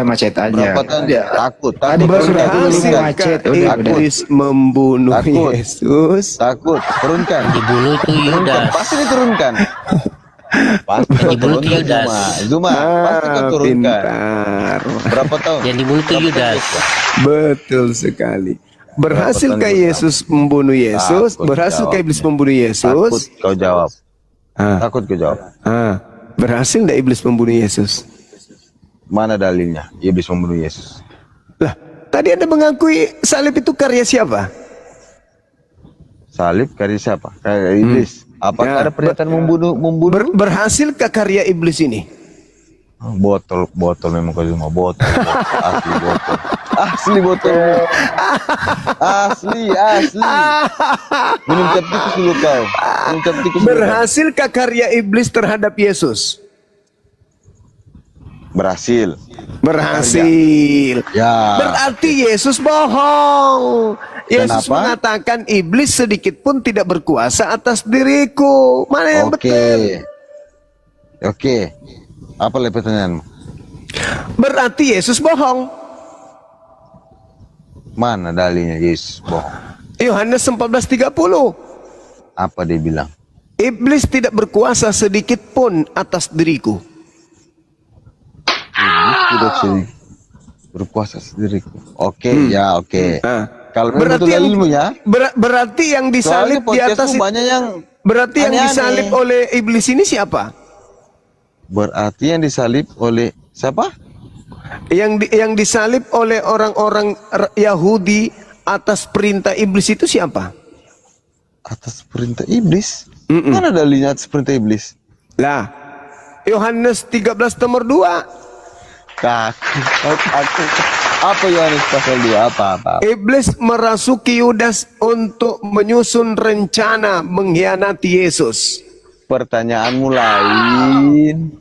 [SPEAKER 8] macet aja.
[SPEAKER 11] berapa tahun? Takut.
[SPEAKER 4] Berhasilkah iblis membunuh
[SPEAKER 11] Takut.
[SPEAKER 4] Yesus?
[SPEAKER 11] Takut. Turunkan.
[SPEAKER 7] Di bulu itu Yudas.
[SPEAKER 11] Pasti diturunkan. Pasti kau
[SPEAKER 7] Di bulu itu
[SPEAKER 11] turunkan,
[SPEAKER 7] Yudas.
[SPEAKER 11] Zuma, pasti kau turunkan.
[SPEAKER 4] Pintar.
[SPEAKER 11] Berapa tahun?
[SPEAKER 7] Yang di bulu itu Yudas.
[SPEAKER 4] Betul sekali. Berhasilkah Yesus membunuh Yesus?
[SPEAKER 11] Takut
[SPEAKER 4] Berhasilkah iblis
[SPEAKER 11] jawabnya.
[SPEAKER 4] membunuh
[SPEAKER 11] Takut
[SPEAKER 4] Yesus?
[SPEAKER 11] kau jawab.
[SPEAKER 4] Ah.
[SPEAKER 11] Takut kau jawab.
[SPEAKER 4] Berhasil tidak iblis membunuh Yesus?
[SPEAKER 11] Mana dalilnya? Iblis membunuh Yesus.
[SPEAKER 4] Lah, tadi Anda mengakui salib itu karya siapa?
[SPEAKER 11] Salib karya siapa? Karya iblis. Apakah
[SPEAKER 4] Ya,
[SPEAKER 11] ada pernyataan membunuh?
[SPEAKER 4] Berhasilkah karya iblis ini?
[SPEAKER 11] Botol memang kau Zuma, botol. Asli botol. Asli botol. Asli. Minum cap tikus dulu kau. Minum cap tikus dulu kau.
[SPEAKER 4] Berhasilkah karya iblis terhadap Yesus?
[SPEAKER 11] Berhasil.
[SPEAKER 4] Ya.
[SPEAKER 11] Ya.
[SPEAKER 4] Berarti Yesus bohong. Yesus
[SPEAKER 11] Kenapa?
[SPEAKER 4] mengatakan iblis sedikit pun tidak berkuasa atas diriku. Mana yang betul?
[SPEAKER 11] Oke. Apa lagi pertanyaanmu?
[SPEAKER 4] Berarti Yesus bohong.
[SPEAKER 11] Mana dalilnya Yesus bohong?
[SPEAKER 4] Yohanes 14:30.
[SPEAKER 11] Apa dia bilang?
[SPEAKER 4] Iblis tidak berkuasa sedikit pun atas diriku.
[SPEAKER 11] Iblis tidak sedikit berkuasa sendiriku. Oke. Kalau memang
[SPEAKER 4] Berarti
[SPEAKER 11] betul
[SPEAKER 4] yang,
[SPEAKER 11] ilmunya,
[SPEAKER 4] berarti yang disalib
[SPEAKER 11] soalnya
[SPEAKER 4] di atas
[SPEAKER 11] podcastmu banyak yang
[SPEAKER 4] berarti yang
[SPEAKER 11] aneh-aneh.
[SPEAKER 4] disalib oleh iblis ini siapa?
[SPEAKER 11] Berarti yang disalib oleh siapa?
[SPEAKER 4] Yang disalib oleh orang-orang Yahudi atas perintah iblis itu siapa?
[SPEAKER 11] Atas perintah iblis? Mana dalilnya atas perintah iblis?
[SPEAKER 4] Lah, Yohanes 13 nomor 2.
[SPEAKER 11] Apa Yohanes pasal 2? Apa?
[SPEAKER 4] Iblis merasuki Yudas untuk menyusun rencana mengkhianati Yesus.
[SPEAKER 11] Pertanyaanmu lain.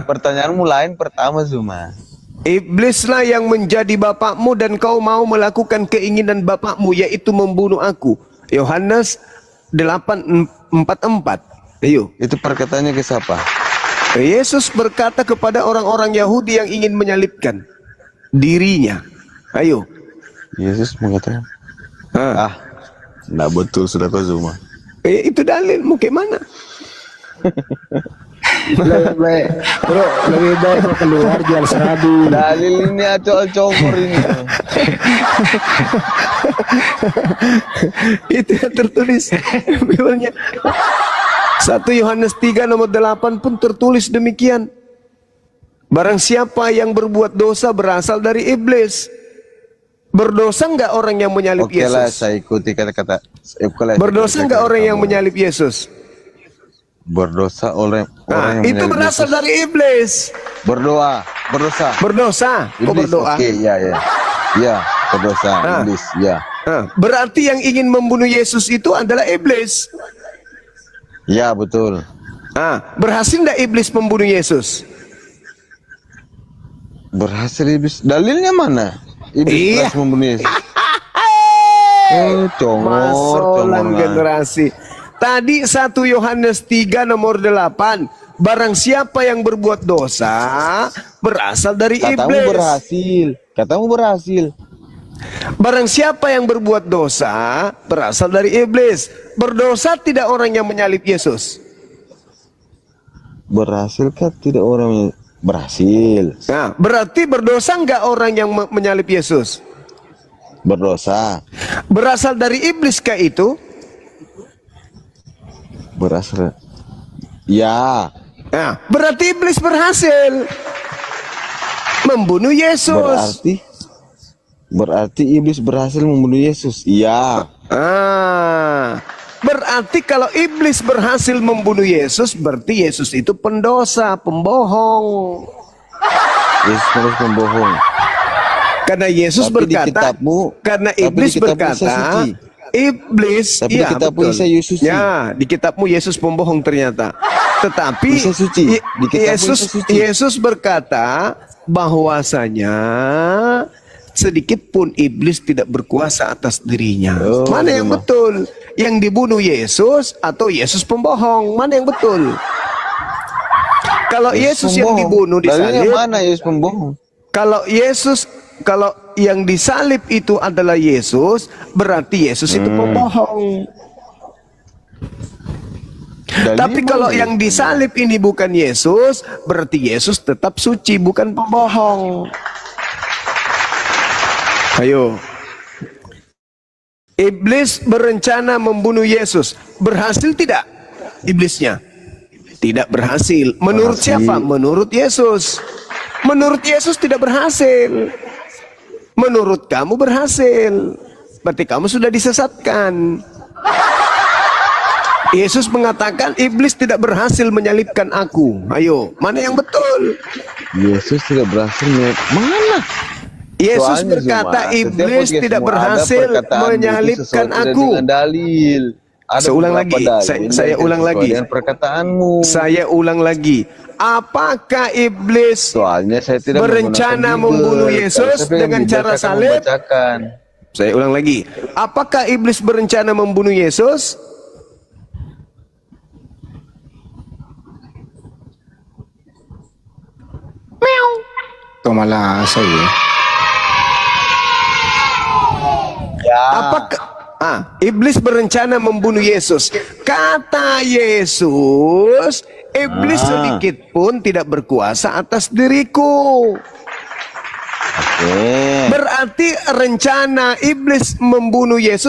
[SPEAKER 11] Pertanyaanmu lain pertama Zuma.
[SPEAKER 4] Iblislah yang menjadi bapakmu dan kau mau melakukan keinginan bapakmu, yaitu membunuh aku. Yohanes 8:44. Ayo.
[SPEAKER 11] Itu perkataannya ke siapa?
[SPEAKER 4] Yesus berkata kepada orang-orang Yahudi yang ingin menyalibkan dirinya. Ayo.
[SPEAKER 11] Yesus mengatakan, enggak betul sudah kau Zuma.
[SPEAKER 4] Itu dalilmu kayak mana?
[SPEAKER 8] Lebih baik kau keluar jual serabi.
[SPEAKER 11] Dalil ini acol-congor ini.
[SPEAKER 4] Itu yang tertulis Bibelnya. 1 Yohanes 3 nomor 8 pun tertulis demikian. Barang siapa yang berbuat dosa berasal dari iblis. Berdosa enggak orang yang menyalib
[SPEAKER 11] Oke lah,
[SPEAKER 4] Yesus?
[SPEAKER 11] saya ikuti kata-kata.
[SPEAKER 4] Berdosa enggak orang yang menyalib Yesus?
[SPEAKER 11] Berdosa oleh orang yang
[SPEAKER 4] itu
[SPEAKER 11] menyalib
[SPEAKER 4] berasal
[SPEAKER 11] Yesus.
[SPEAKER 4] dari iblis.
[SPEAKER 11] Berdosa.
[SPEAKER 4] Berdosa. Kok
[SPEAKER 11] Iblis,
[SPEAKER 4] berdoa?
[SPEAKER 11] Oke, ya, berdosa, iblis, ya.
[SPEAKER 4] Berarti yang ingin membunuh Yesus itu adalah iblis.
[SPEAKER 11] Ya, betul.
[SPEAKER 4] Berhasil enggak iblis membunuh Yesus?
[SPEAKER 11] Berhasil iblis. Dalilnya mana? Iblis berhasil membunuh Yesus.
[SPEAKER 4] Masolan generasi. Tadi 1 Yohanes 3 nomor 8. barang siapa yang berbuat dosa berasal dari iblis.
[SPEAKER 11] Katamu berhasil.
[SPEAKER 4] Barang siapa yang berbuat dosa berasal dari iblis. Berdosa tidak orang yang menyalib Yesus?
[SPEAKER 11] Berhasil kan tidak orang berhasil.
[SPEAKER 4] Nah, berarti berdosa enggak orang yang menyalib Yesus?
[SPEAKER 11] Berdosa.
[SPEAKER 4] Berasal dari iblis kah itu?
[SPEAKER 11] Berasal. Ya.
[SPEAKER 4] Nah, berarti iblis berhasil membunuh Yesus.
[SPEAKER 11] Berarti iblis berhasil membunuh Yesus. Iya.
[SPEAKER 4] Berarti kalau iblis berhasil membunuh Yesus, berarti Yesus itu pendosa, pembohong.
[SPEAKER 11] Yesus adalah pembohong.
[SPEAKER 4] Karena Yesus
[SPEAKER 11] tapi
[SPEAKER 4] berkata, karena iblis berkata, iblis,
[SPEAKER 11] tapi
[SPEAKER 4] ya
[SPEAKER 11] di kitabmu
[SPEAKER 4] betul.
[SPEAKER 11] Yesus suci.
[SPEAKER 4] Ya, di kitabmu Yesus pembohong ternyata. Tetapi
[SPEAKER 11] suci.
[SPEAKER 4] Yesus berkata bahwasanya sedikit pun iblis tidak berkuasa atas dirinya. Mana yang betul? Yang dibunuh Yesus atau Yesus pembohong? Mana yang betul? Kalau Yesus yang dibunuh disalib,
[SPEAKER 11] mana Yesus pembohong?
[SPEAKER 4] Kalau yang disalib itu adalah Yesus, berarti Yesus itu pembohong. Tapi kalau yang disalib ini bukan Yesus, berarti Yesus tetap suci, bukan pembohong. Ayo. Iblis berencana membunuh Yesus. Berhasil tidak iblisnya? Tidak berhasil. Menurut siapa? Menurut Yesus. Menurut Yesus tidak berhasil. Menurut kamu berhasil. Berarti kamu sudah disesatkan. Yesus mengatakan iblis tidak berhasil menyalibkan aku. Ayo, mana yang betul?
[SPEAKER 11] Yesus tidak berhasil mana?
[SPEAKER 4] Yesus berkata iblis tidak berhasil menyalibkan aku.
[SPEAKER 11] Dalil.
[SPEAKER 4] Seulang lagi, saya ulang lagi.
[SPEAKER 11] Perkataanmu.
[SPEAKER 4] Saya ulang lagi. Apakah iblis berencana membunuh Yesus dengan cara salib? Saya ulang lagi. Apakah iblis berencana membunuh Yesus?
[SPEAKER 8] Meow. Tuh malah saya.
[SPEAKER 4] Apakah iblis berencana membunuh Yesus? Kata Yesus, iblis sedikit pun tidak berkuasa atas diriku. Berarti rencana iblis membunuh Yesus